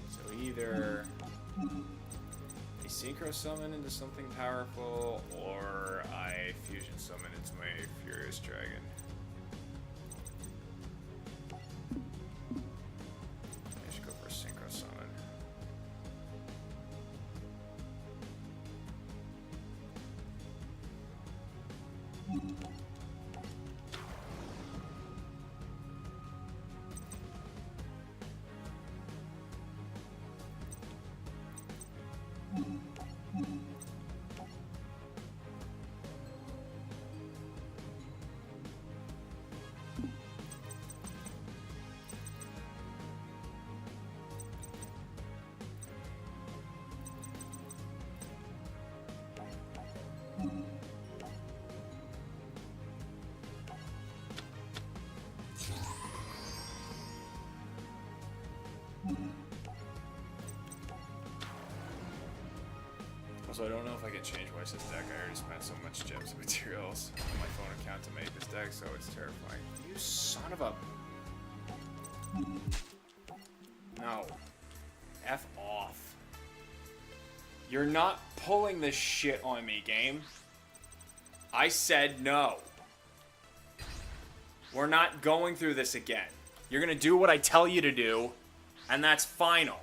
So either I synchro summon into something powerful, or I fusion summon into my Furious Dragon. Also, I don't know if I can change Weiss's deck. I already spent so much gems and materials on my phone account to make this deck, so it's terrifying. You son of a... No. F off. You're not pulling this shit on me, game. I said no. We're not going through this again. You're gonna do what I tell you to do, and that's final.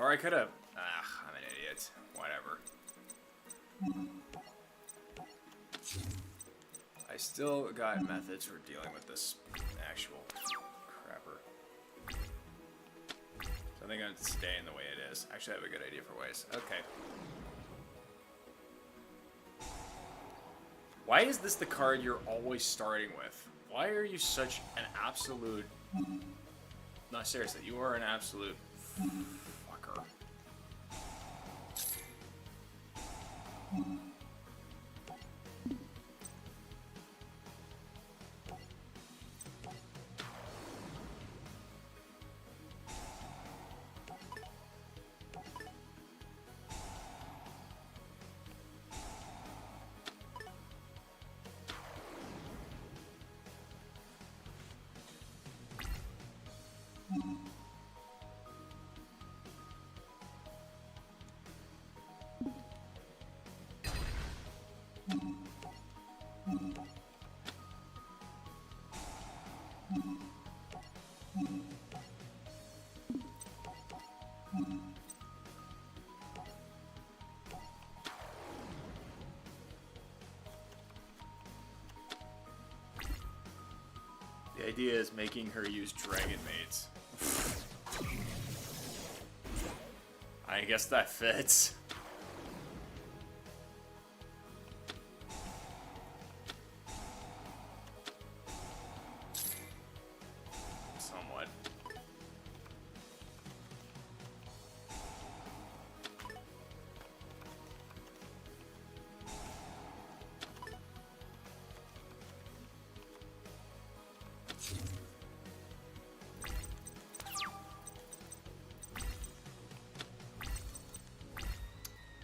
Or I could have... I'm an idiot. Whatever. I still got methods for dealing with this actual crapper. So I think I'm staying the way it is. Actually, I have a good idea for ways. Okay. Why is this the card you're always starting with? Why are you such an absolute No, seriously, you are an absolute fucker. The idea is making her use dragon mates. I guess that fits. Somewhat.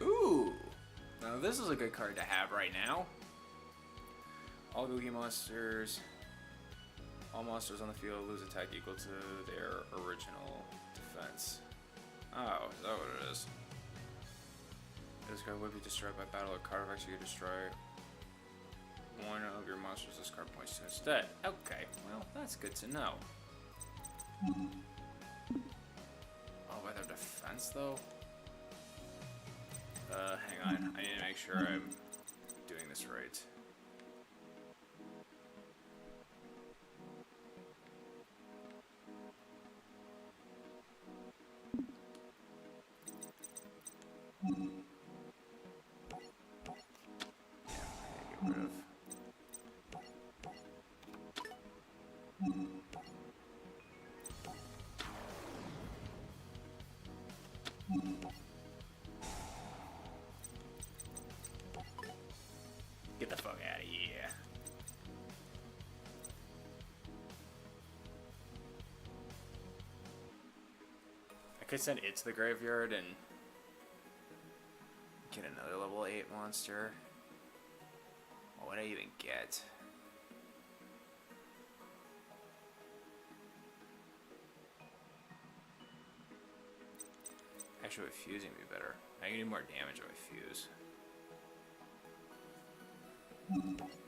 Ooh! Now this is a good card to have right now. All Googie monsters. All monsters on the field lose attack equal to their original defense. Oh, is that what it is? This card would be destroyed by battle or card effects. You can destroy one of your monsters this card points to instead. Okay, well, that's good to know. Oh, by their defense, though? Hang on. I need to make sure I'm doing this right. Yeah, I gotta get rid of. Get the fuck out of here. I could send it to the graveyard and get another level 8 monster. What would I even get? Actually, with fusing would be better. I can do more damage with fuse.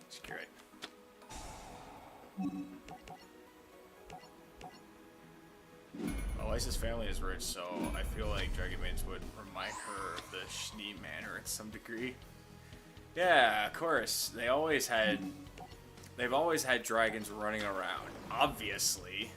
Screw it. Elisa's family is rich, so I feel like Dragon Maidens would remind her of the Schnee Manor at some degree. Yeah, of course. They've always had dragons running around. Obviously.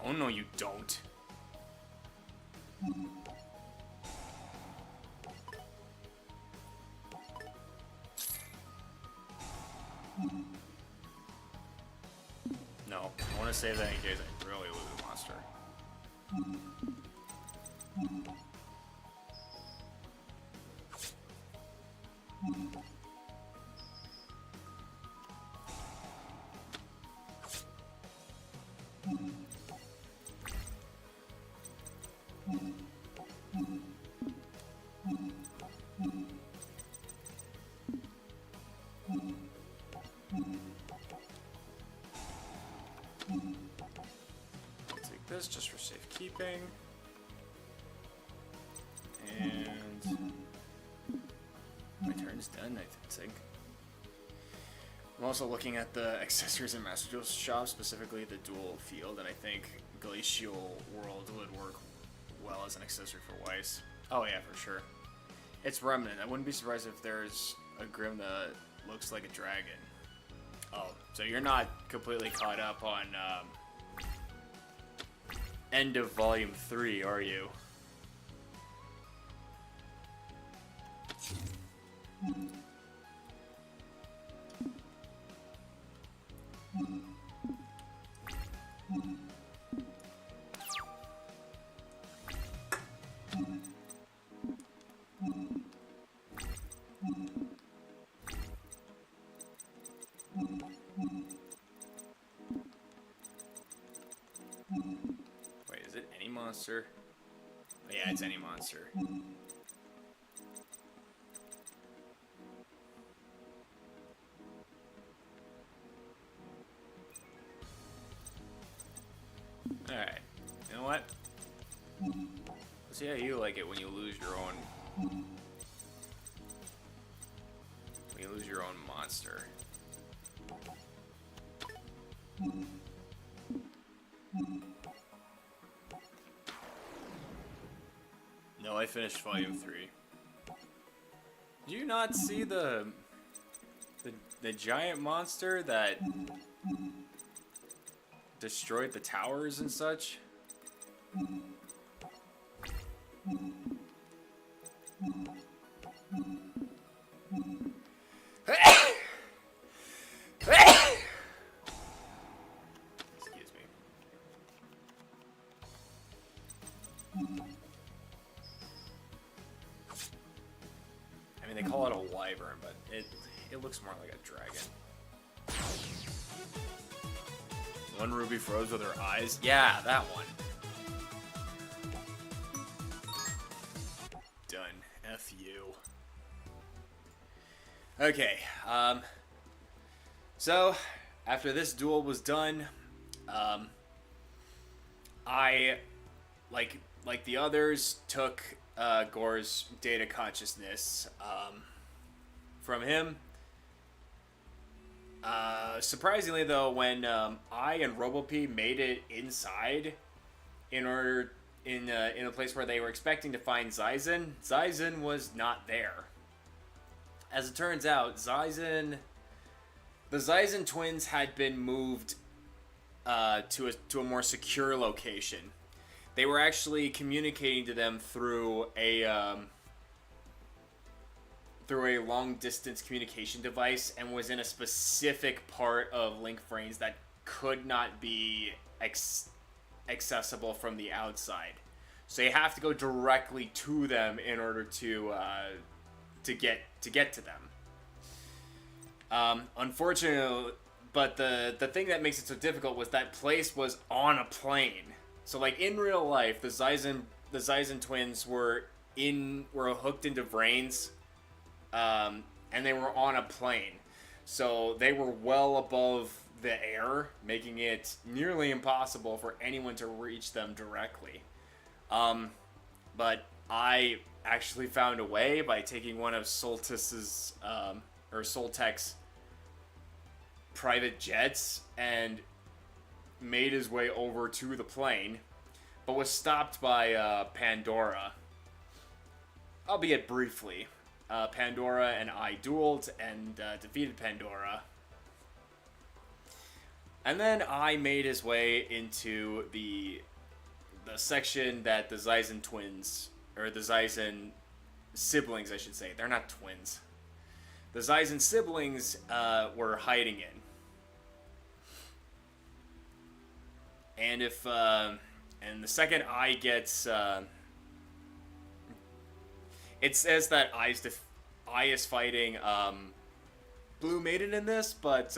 Oh no, you don't. No, I want to save that in case I really lose a monster. This just for safekeeping. And my turn's done, I think. I'm also looking at the accessories in Master Duel shop, specifically the dual field, and I think Glacial World would work well as an accessory for Weiss. Oh yeah, for sure. It's Remnant. I wouldn't be surprised if there's a Grim that looks like a dragon. Oh, so you're not completely caught up on end of volume 3, are you? Wait, is it any monster? Oh, yeah, it's any monster. Alright, you know what? Let's see how you like it when you lose your own... When you lose your own monster. No, I finished volume 3. Did you not see the giant monster that destroyed the towers and such? Excuse me. I mean, they call it a wyvern, but it looks more like a dragon. One ruby froze with her eyes? Yeah, that one. Done. F you. Okay, so, after this duel was done, I, like the others, took Gore's data consciousness from him. Surprisingly, though, when I and RoboP made it inside, in a place where they were expecting to find Zyzen was not there. As it turns out, the Zyzen twins had been moved to a more secure location. They were actually communicating to them through a long distance communication device, and was in a specific part of Link Frames that could not be accessible from the outside. So you have to go directly to them in order to get to them. Unfortunately, but the thing that makes it so difficult was that place was on a plane. So like in real life, the Zyzen twins were hooked into brains, and they were on a plane. So they were well above the air, making it nearly impossible for anyone to reach them directly. But I actually found a way by taking one of Soltech's private jets and made his way over to the plane, but was stopped by Pandora, albeit briefly. Pandora and I dueled and defeated Pandora. And then I made his way into the section that the Zyzen twins, or the Zyzen siblings, I should say. They're not twins. The Zyzen siblings were hiding in. And and the second Eye gets, it says that Eye is fighting Blue Maiden in this, but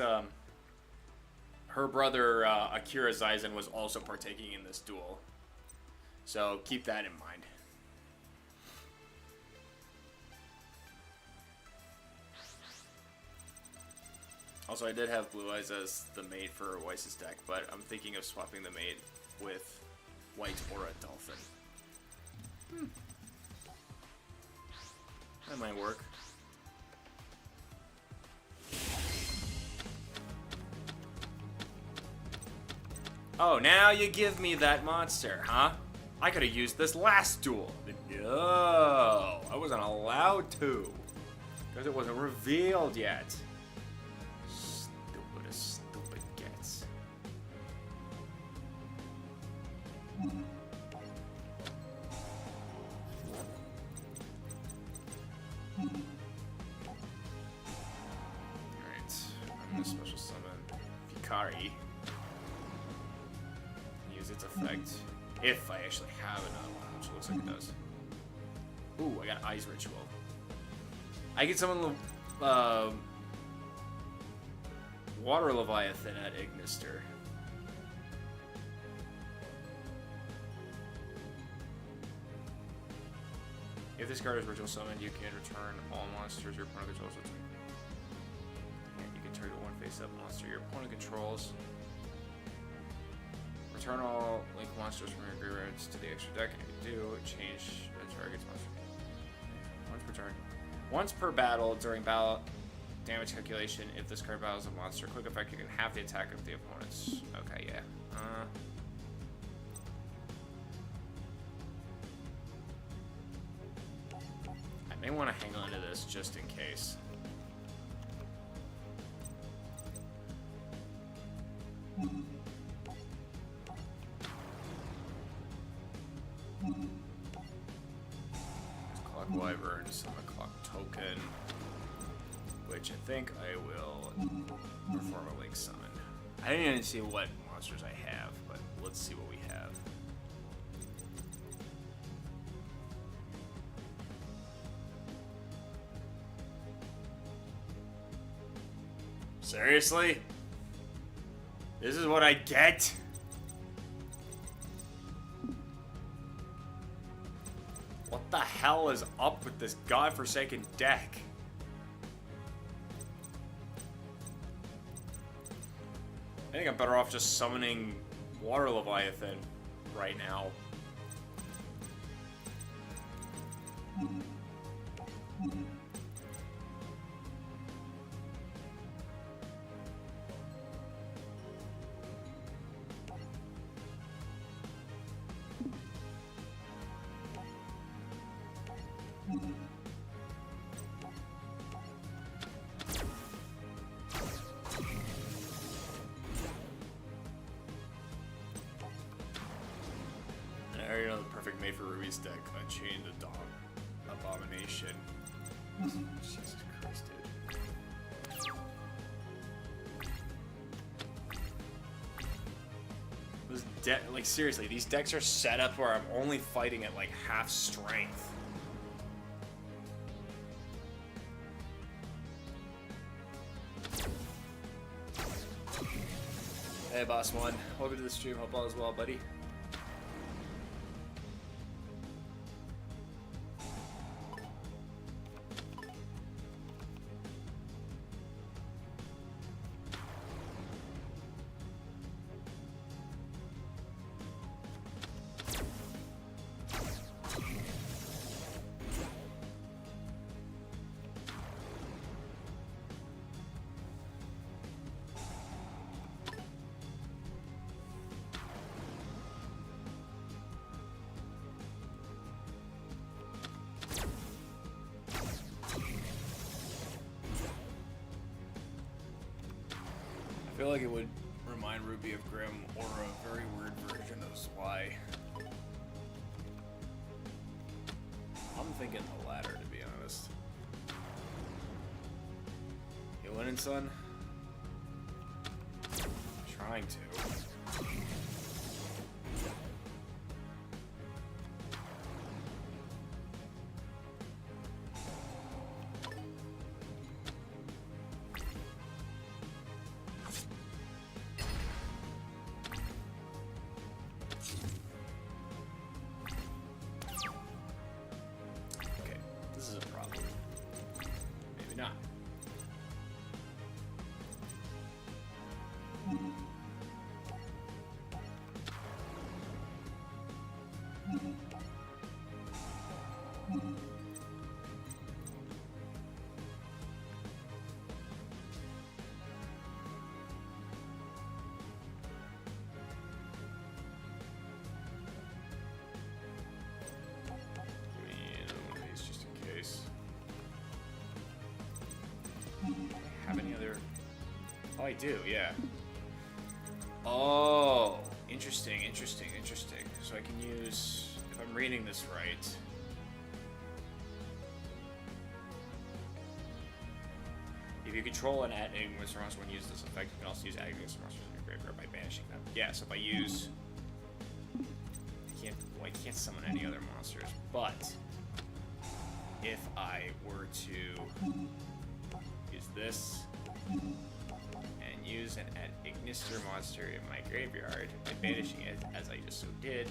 her brother Akira Zyzen was also partaking in this duel. So keep that in mind. Also, I did have Blue Eyes as the mate for Weiss's deck, but I'm thinking of swapping the mate with White or a Dolphin. That might work. Oh, now you give me that monster, huh? I could have used this last duel. No, I wasn't allowed to. Because it wasn't revealed yet. Stupid as stupid gets. Alright, I'm gonna special summon Vikari. Use its effect. If I actually have another one, which it looks like it does. Ooh, I got Eyes Ritual. I get summon Water Leviathan at Ignister. If this card is ritual summoned, you can return all monsters your opponent controls. And you can target one face-up monster your opponent controls. Return all link monsters from your graveyards to the extra deck, and if you do, change the target's monster. Once per turn. Once per battle, during battle damage calculation, if this card battles a monster, quick effect, you can half the attack of the opponent's. Okay, yeah. I may want to hang on to this just in case. Clock Wyvern, summon a clock token, which I think I will perform a link summon. I didn't even see what monsters I have, but let's see what we have. Seriously? This is what I get? What the hell is up with this godforsaken deck? I think I'm better off just summoning Water Leviathan right now. I already know the perfect made for Ruby's deck. Unchained Abomination. Jesus Christ, dude. This deck, like seriously, these decks are set up where I'm only fighting at like half strength. Hey, Boss One. Welcome to the stream. Hope all is well, buddy. I feel like it would remind Ruby of Grim or a very weird version of Zwei. I'm thinking the latter, to be honest. You winning, son? Trying to. Oh, I do, yeah. Oh, interesting, interesting, interesting. So I can use, if I'm reading this right. If you control and add Ignis monster when you use this effect, you can also use Ignis monsters in your graveyard by banishing them. Yeah, so if I use... I can't summon any other monsters, but if I were to use this and use an Ignister monster in my graveyard by banishing it, as I just so did,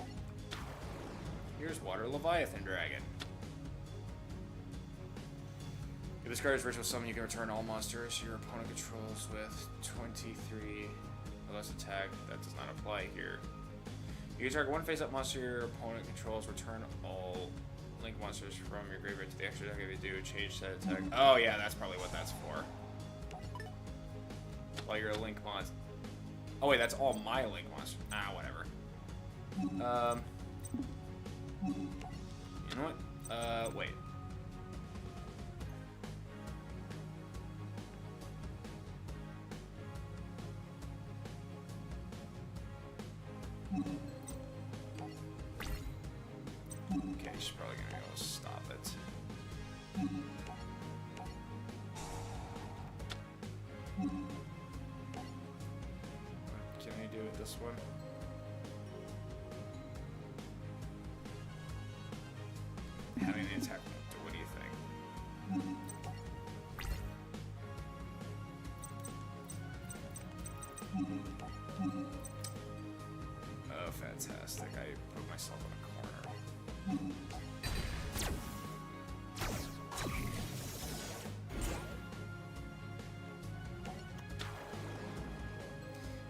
here's Water Leviathan Dragon. If this card is virtual summon, you can return all monsters your opponent controls with 23 or less attack. That does not apply here. You can target one face-up monster your opponent controls, return all link monsters from your graveyard to the extra deck if you do, change that attack. Oh yeah, that's probably what that's for. While you're a link monster. Oh wait, that's all my link monsters. Ah, whatever. You know what? Wait. Okay, she's probably gonna be able to stop it. What can I do with this one? Having the attack won't do. What do you think? Oh, fantastic. I put myself in a corner.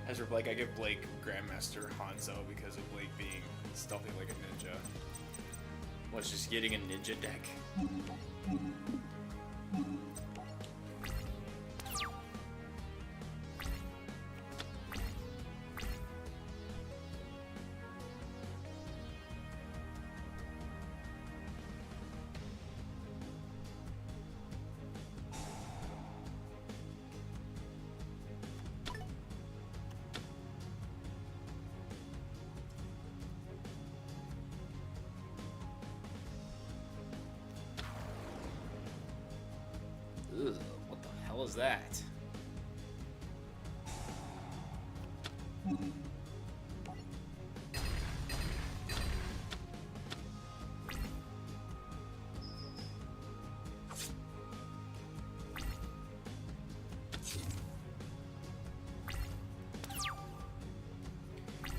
As for Blake, I give Blake Grandmaster Hanzo because of Blake being stealthy like a ninja. What's just getting a ninja deck? Ugh, what the hell is that?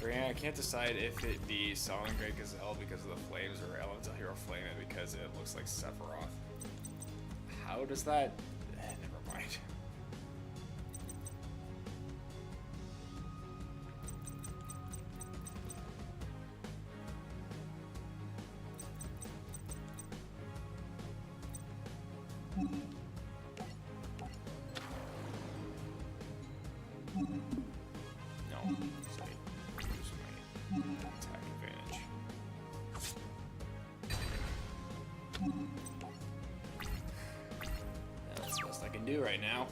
I can't decide if it be Solemn Great Gazelle because of the flames or Elemental Hero Flame it because it looks like Sephiroth. How does that... never mind. No. So use my attack advantage. That's the best I can do right now.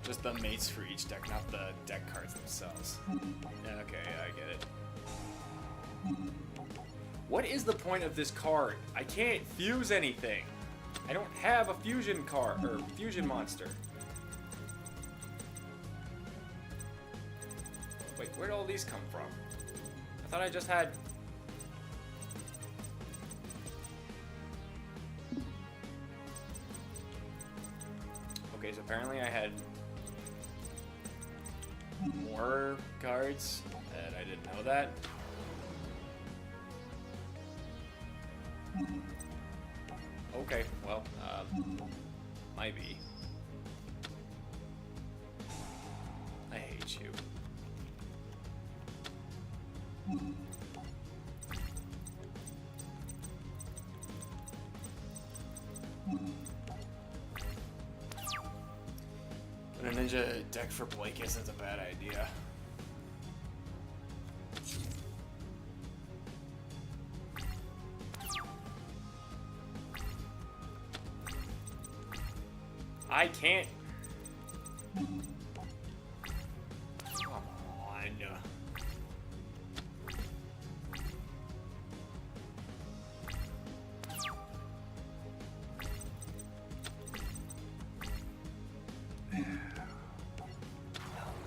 Just the mates for each deck, not the deck cards themselves. Okay, yeah, I get it. What is the point of this card? I can't fuse anything. I don't have a fusion card, or fusion monster. Wait, where'd all these come from? I thought I just had... Okay, so apparently I had more cards, and I didn't know that. Okay, well, might be. I hate you. But a ninja deck for Blake isn't a bad idea. I can't. Come on.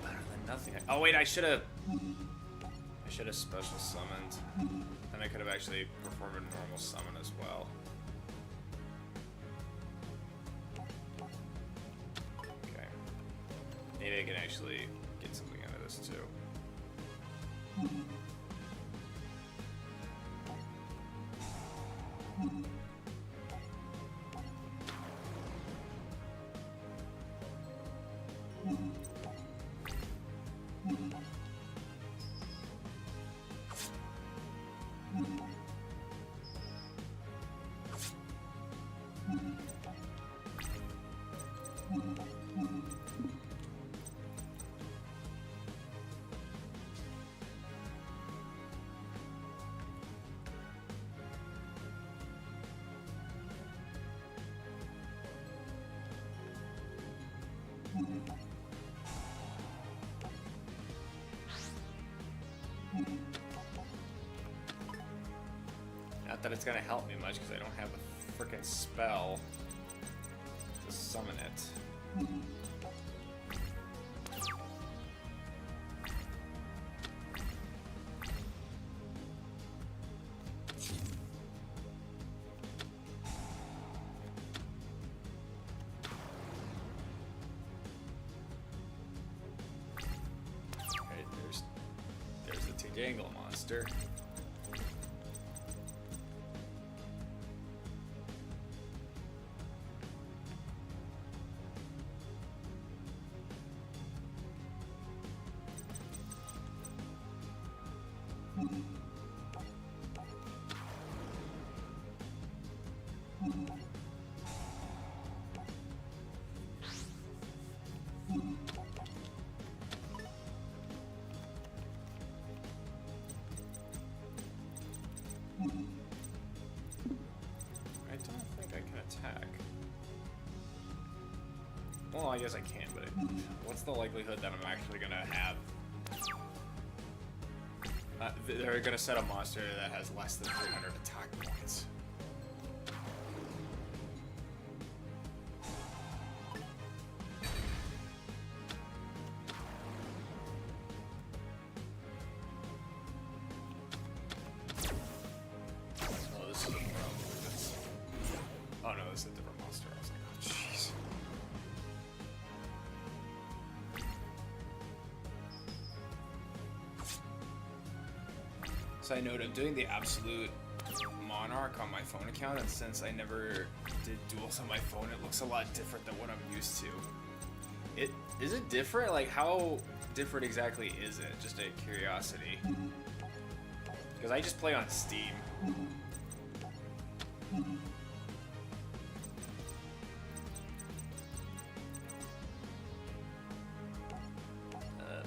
Better than nothing. Oh wait, I should have special summoned. Then I could have actually performed a normal summon as well. Okay. Maybe I can actually get something out of this too. Not that it's gonna help me much because I don't have a frickin' spell to summon it. Okay, there's the T-Jangle monster. I don't think I can attack. Well, I guess I can, but what's the likelihood that I'm actually gonna have? They're gonna set a monster that has less than 300 attack points. Oh, this is a oh no, this is a different monster. I was like, oh jeez. So I note I'm doing the absolute monarch on my phone account, and since I never did duels on my phone, it looks a lot different than what I'm used to. Is it different? Like, how different exactly is it? Just a curiosity. Because I just play on Steam.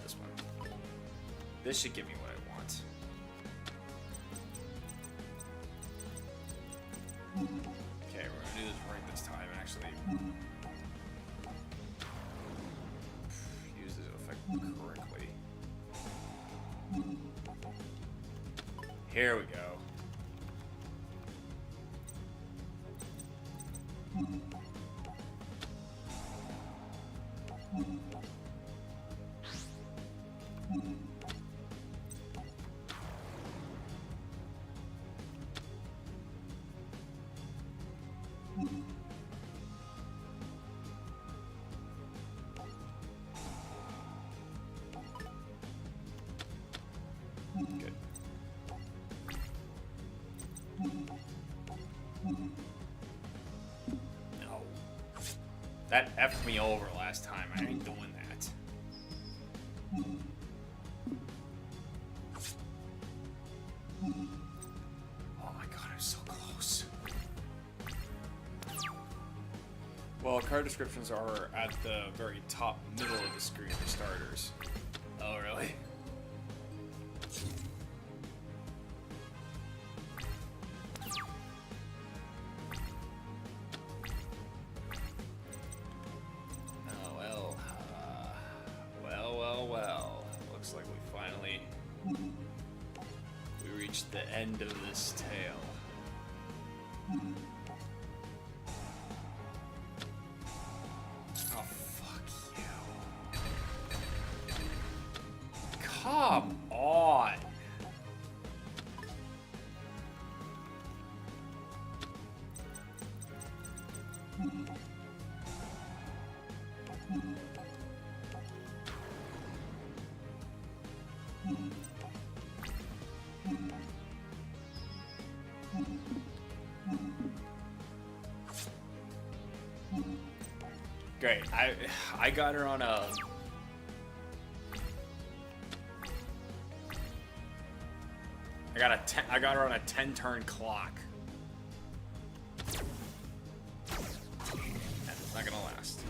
This one. This should give me what I want. Okay, we're gonna do this right this time, actually. Use this effect correctly. Here we go. Good. No. That effed me over last time. I ain't doing that. Oh my god, I'm so close. Well, card descriptions are at the very top middle of the screen for starters. Oh, really? end of this tale. Oh, fuck you. Come on. Great. I got her on a I got her on a 10-turn clock. That's not gonna last.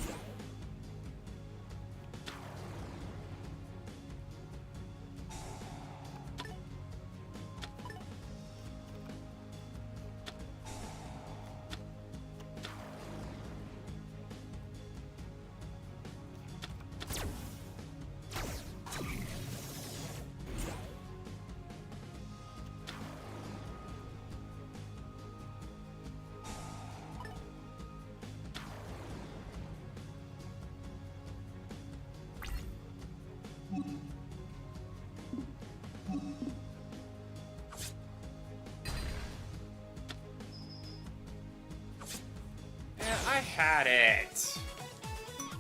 I had it.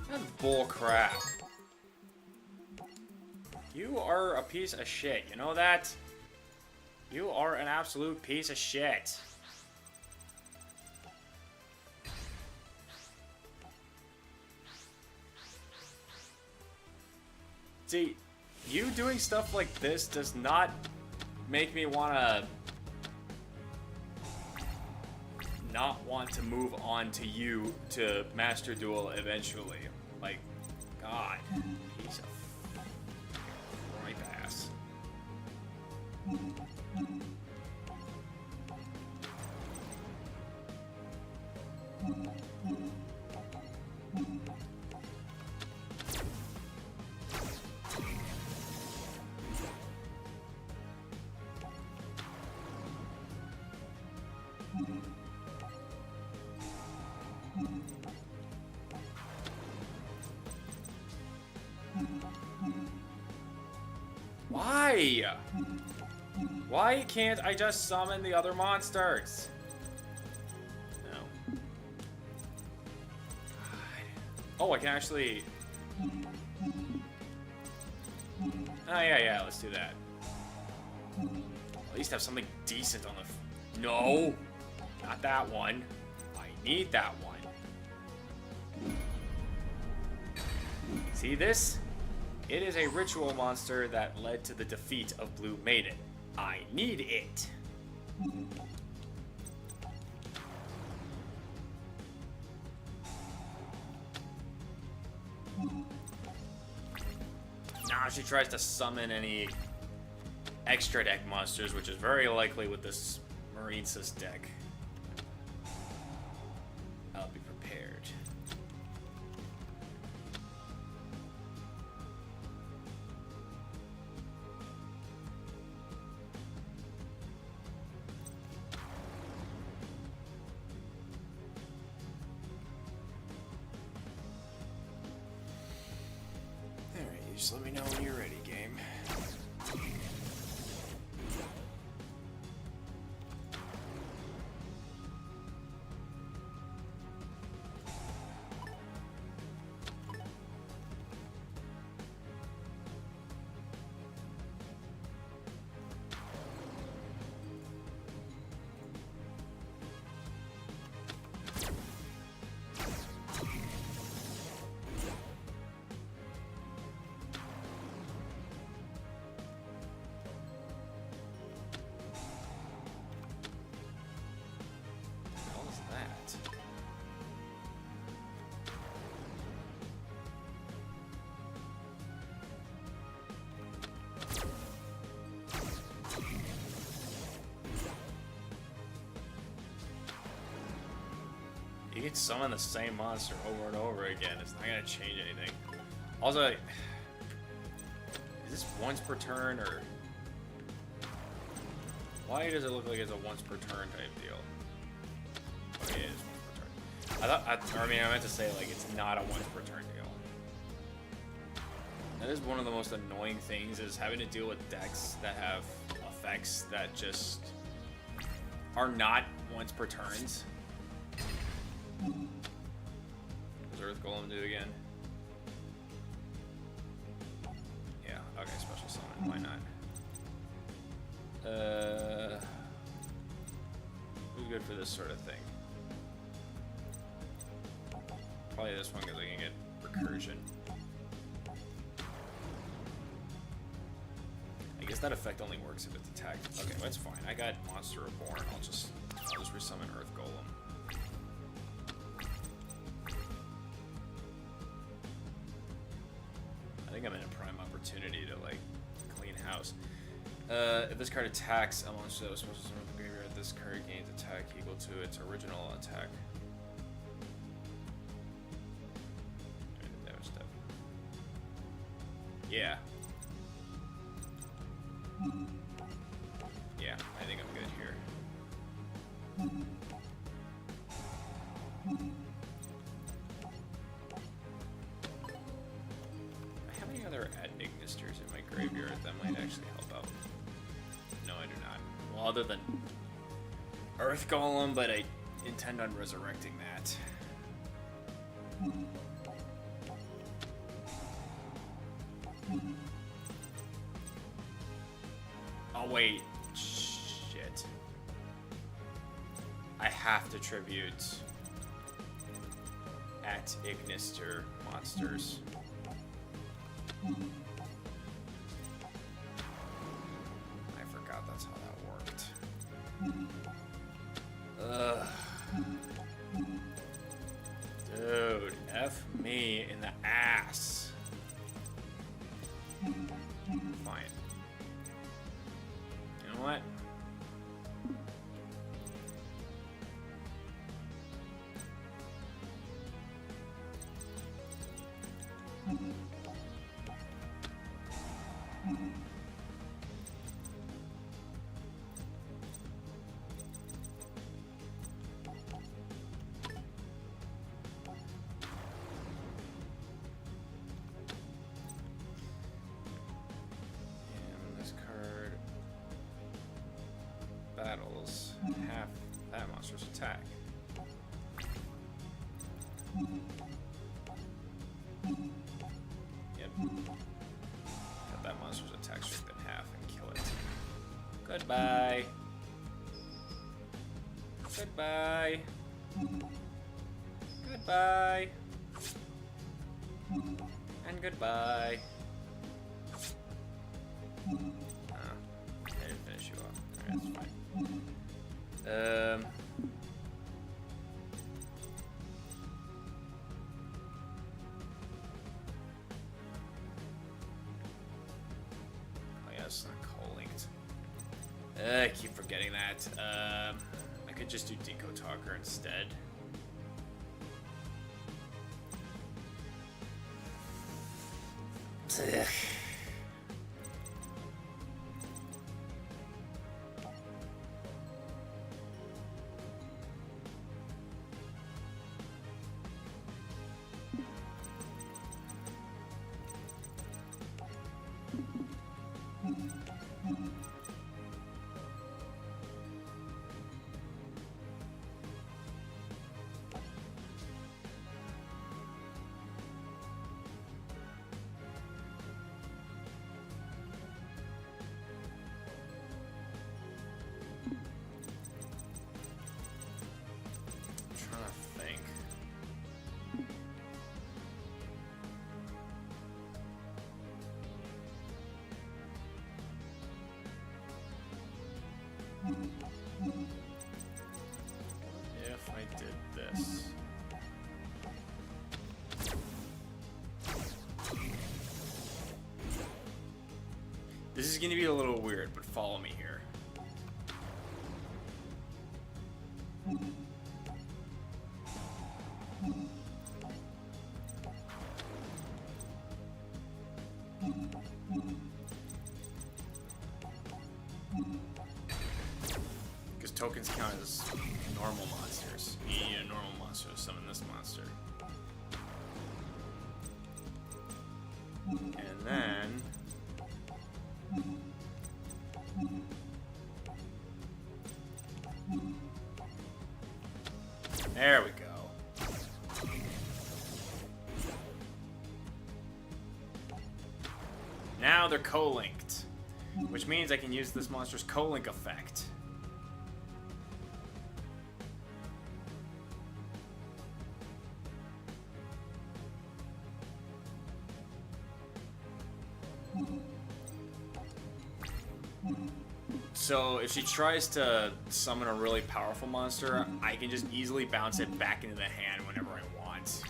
That's bullcrap. You are a piece of shit. You know that? You are an absolute piece of shit. See, you doing stuff like this does not make me not want to move on to you to Master Duel eventually. Like, God, piece of ripe ass. Why? Why can't I just summon the other monsters? No. God. Oh, I can actually... Oh, yeah, let's do that. At least have something decent on the... No! Not that one. I need that one. See this? It is a ritual monster that led to the defeat of Blue Maiden. I need it. Now she tries to summon any extra deck monsters, which is very likely with this Marine Sys deck. I'll be prepared. Just let me know when you're ready, game. You can summon the same monster over and over again. It's not gonna change anything. Also, is this once per turn or? Why does it look like it's a once per turn type deal? Okay, it is once per turn. I meant to say, like, it's not a once per turn deal. That is one of the most annoying things, is having to deal with decks that have effects that just are not once per turns. What does Earth Golem do again? Yeah, okay, special summon, why not? Who's good for this sort of thing? Probably this one, because I can get recursion. I guess that effect only works if it's attacked. Okay, that's fine. I got Monster Reborn. I'll just resummon Earth Golem. I think I'm in a prime opportunity to, like, clean house. If this card attacks a monster that was supposed to summon the graveyard, this card gains attack equal to its original attack. Damage step. Yeah. Yeah, I think I'm good here. I have any other Adnignisters in my graveyard that might actually help out? No, I do not. Well, other than Earth Golem, but I intend on resurrecting that. Oh, wait. Shit. I have to tribute at Ignister monsters. I forgot that's how that worked. Ugh. Dude, F me in the ass. Fine. You know what? Battles half that monster's attack. Yep. Cut that monster's attack strength in half and kill it. Goodbye. Goodbye. Goodbye. And goodbye. I didn't finish you off. Alright, that's fine. Oh yeah, it's not co-linked. I keep forgetting that. I could just do Deco Talker instead. Ugh. If I did this. This is going to be a little weird, but follow me here. tokens count as normal monsters. You need a normal monster to summon this monster. And then... there we go. Now they're co-linked, which means I can use this monster's co-link effect. So if she tries to summon a really powerful monster, I can just easily bounce it back into the hand whenever I want.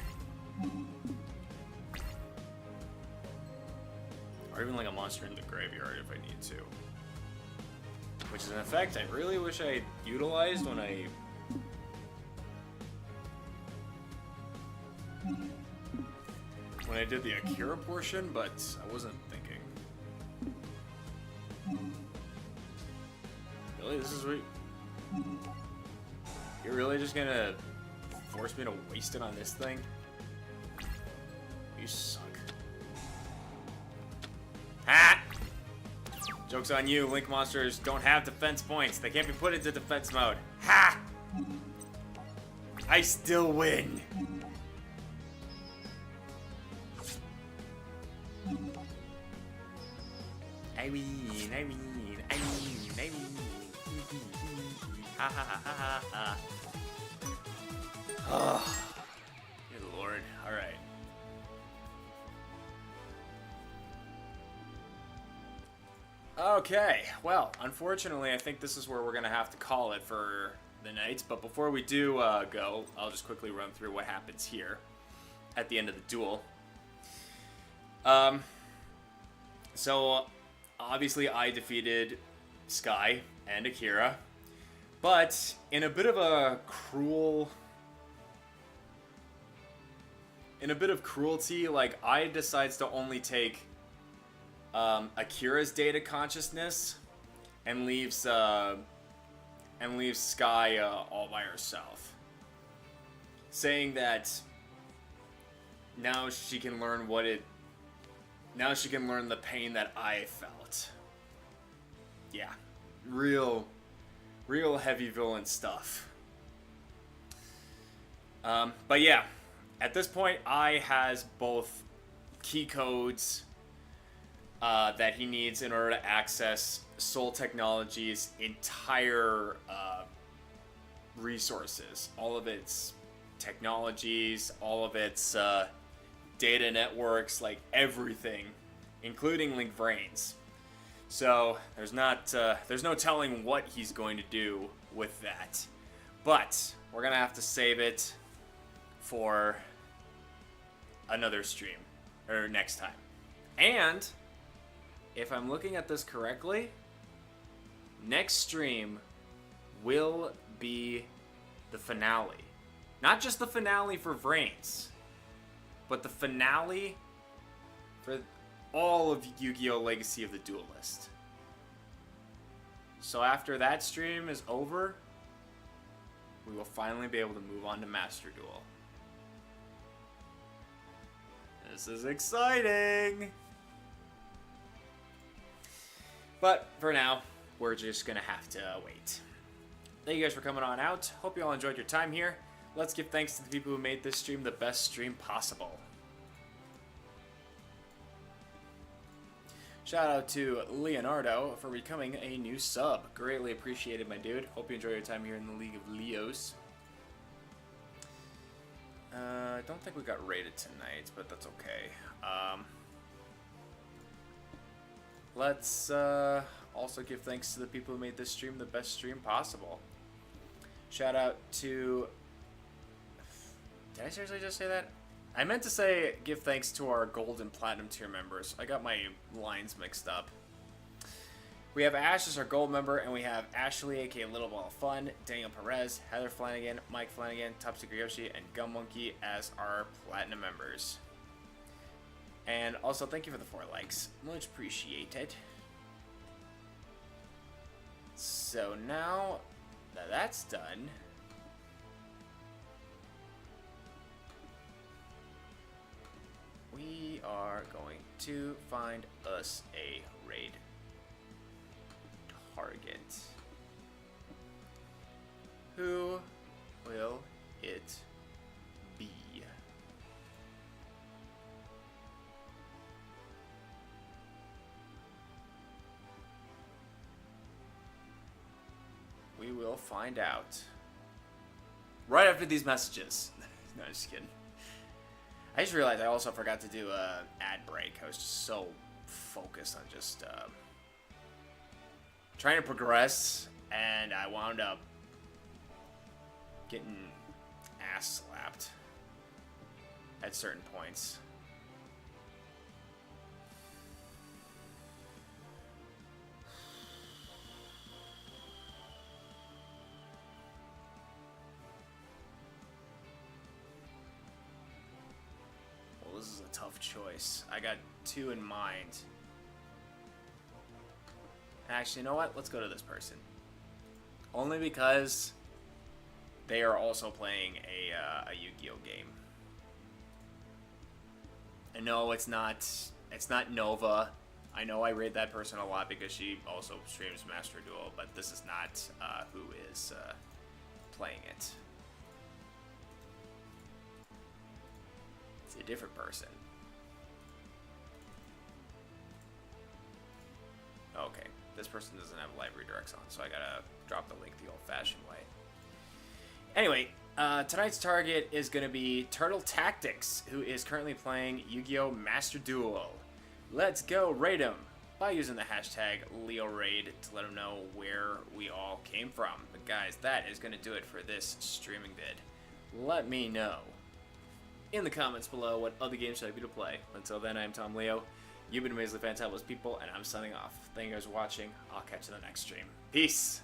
Or even like a monster in the graveyard if I need to. Which is an effect I really wish I utilized when I did the Akira portion, but I wasn't thinking. Really? This is what you're really just gonna force me to waste it on this thing? You suck. Ah! Joke's on you, Link monsters don't have defense points. They can't be put into defense mode. Ha! I still win. I mean. Ha ha ha ha ha. Oh, good lord. Alright. Okay, well, unfortunately, I think this is where we're going to have to call it for the night. But before we do go, I'll just quickly run through what happens here at the end of the duel. So, obviously, I defeated Sky and Akira. But in a bit of a cruelty, like, I decides to only take Akira's data consciousness and leaves Sky all by herself, saying that now she can learn the pain that I felt. Yeah, real heavy villain stuff. But yeah, at this point, I has both key codes that he needs in order to access Soul Technology's entire resources. All of its technologies, all of its data networks, like everything, including Link Brains. So there's no telling what he's going to do with that. But we're going to have to save it for another stream, or next time. And if I'm looking at this correctly, next stream will be the finale. Not just the finale for Brains, but the finale for all of Yu-Gi-Oh! Legacy of the Duelist. So after that stream is over, we will finally be able to move on to Master Duel. This is exciting! But for now, we're just gonna have to wait. Thank you guys for coming on out. Hope you all enjoyed your time here. Let's give thanks to the people who made this stream the best stream possible. Shout out to Leonardo for becoming a new sub. Greatly appreciated, my dude. Hope you enjoy your time here in the League of Leos. I don't think we got rated tonight, but that's okay. Let's also give thanks to the people who made this stream the best stream possible. Shout out to... Did I seriously just say that? I meant to say give thanks to our gold and platinum tier members. I got my lines mixed up. We have Ash as our gold member, and we have Ashley, aka Little Ball of Fun, Daniel Perez, Heather Flanagan, Mike Flanagan, Top Secret Yoshi, and Gum Monkey as our platinum members. And also, thank you for the 4 likes. Much appreciated. So now, Now that's done. We are going to find us a raid target. Who will it be? We will find out right after these messages. No, just kidding. I just realized I also forgot to do a ad break. I was just so focused on just trying to progress, and I wound up getting ass slapped at certain points. Well, this is a tough choice. I got two in mind. Actually, you know what? Let's go to this person. Only because they are also playing a Yu-Gi-Oh game. And no, it's not Nova. I know I rate that person a lot because she also streams Master Duel, but this is not who is playing it. It's a different person. Okay, this person doesn't have live redirects on, so I gotta drop the link the old-fashioned way. Anyway, tonight's target is going to be Turtle Tactics, who is currently playing Yu-Gi-Oh! Master Duel. Let's go raid him by using the hashtag LeoRaid to let him know where we all came from. But guys, that is going to do it for this streaming vid. Let me know in the comments below what other games should I be to play. Until then, I'm Tom Leo. You've been amazingly fantabulous people, and I'm signing off. Thank you guys for watching. I'll catch you in the next stream. Peace!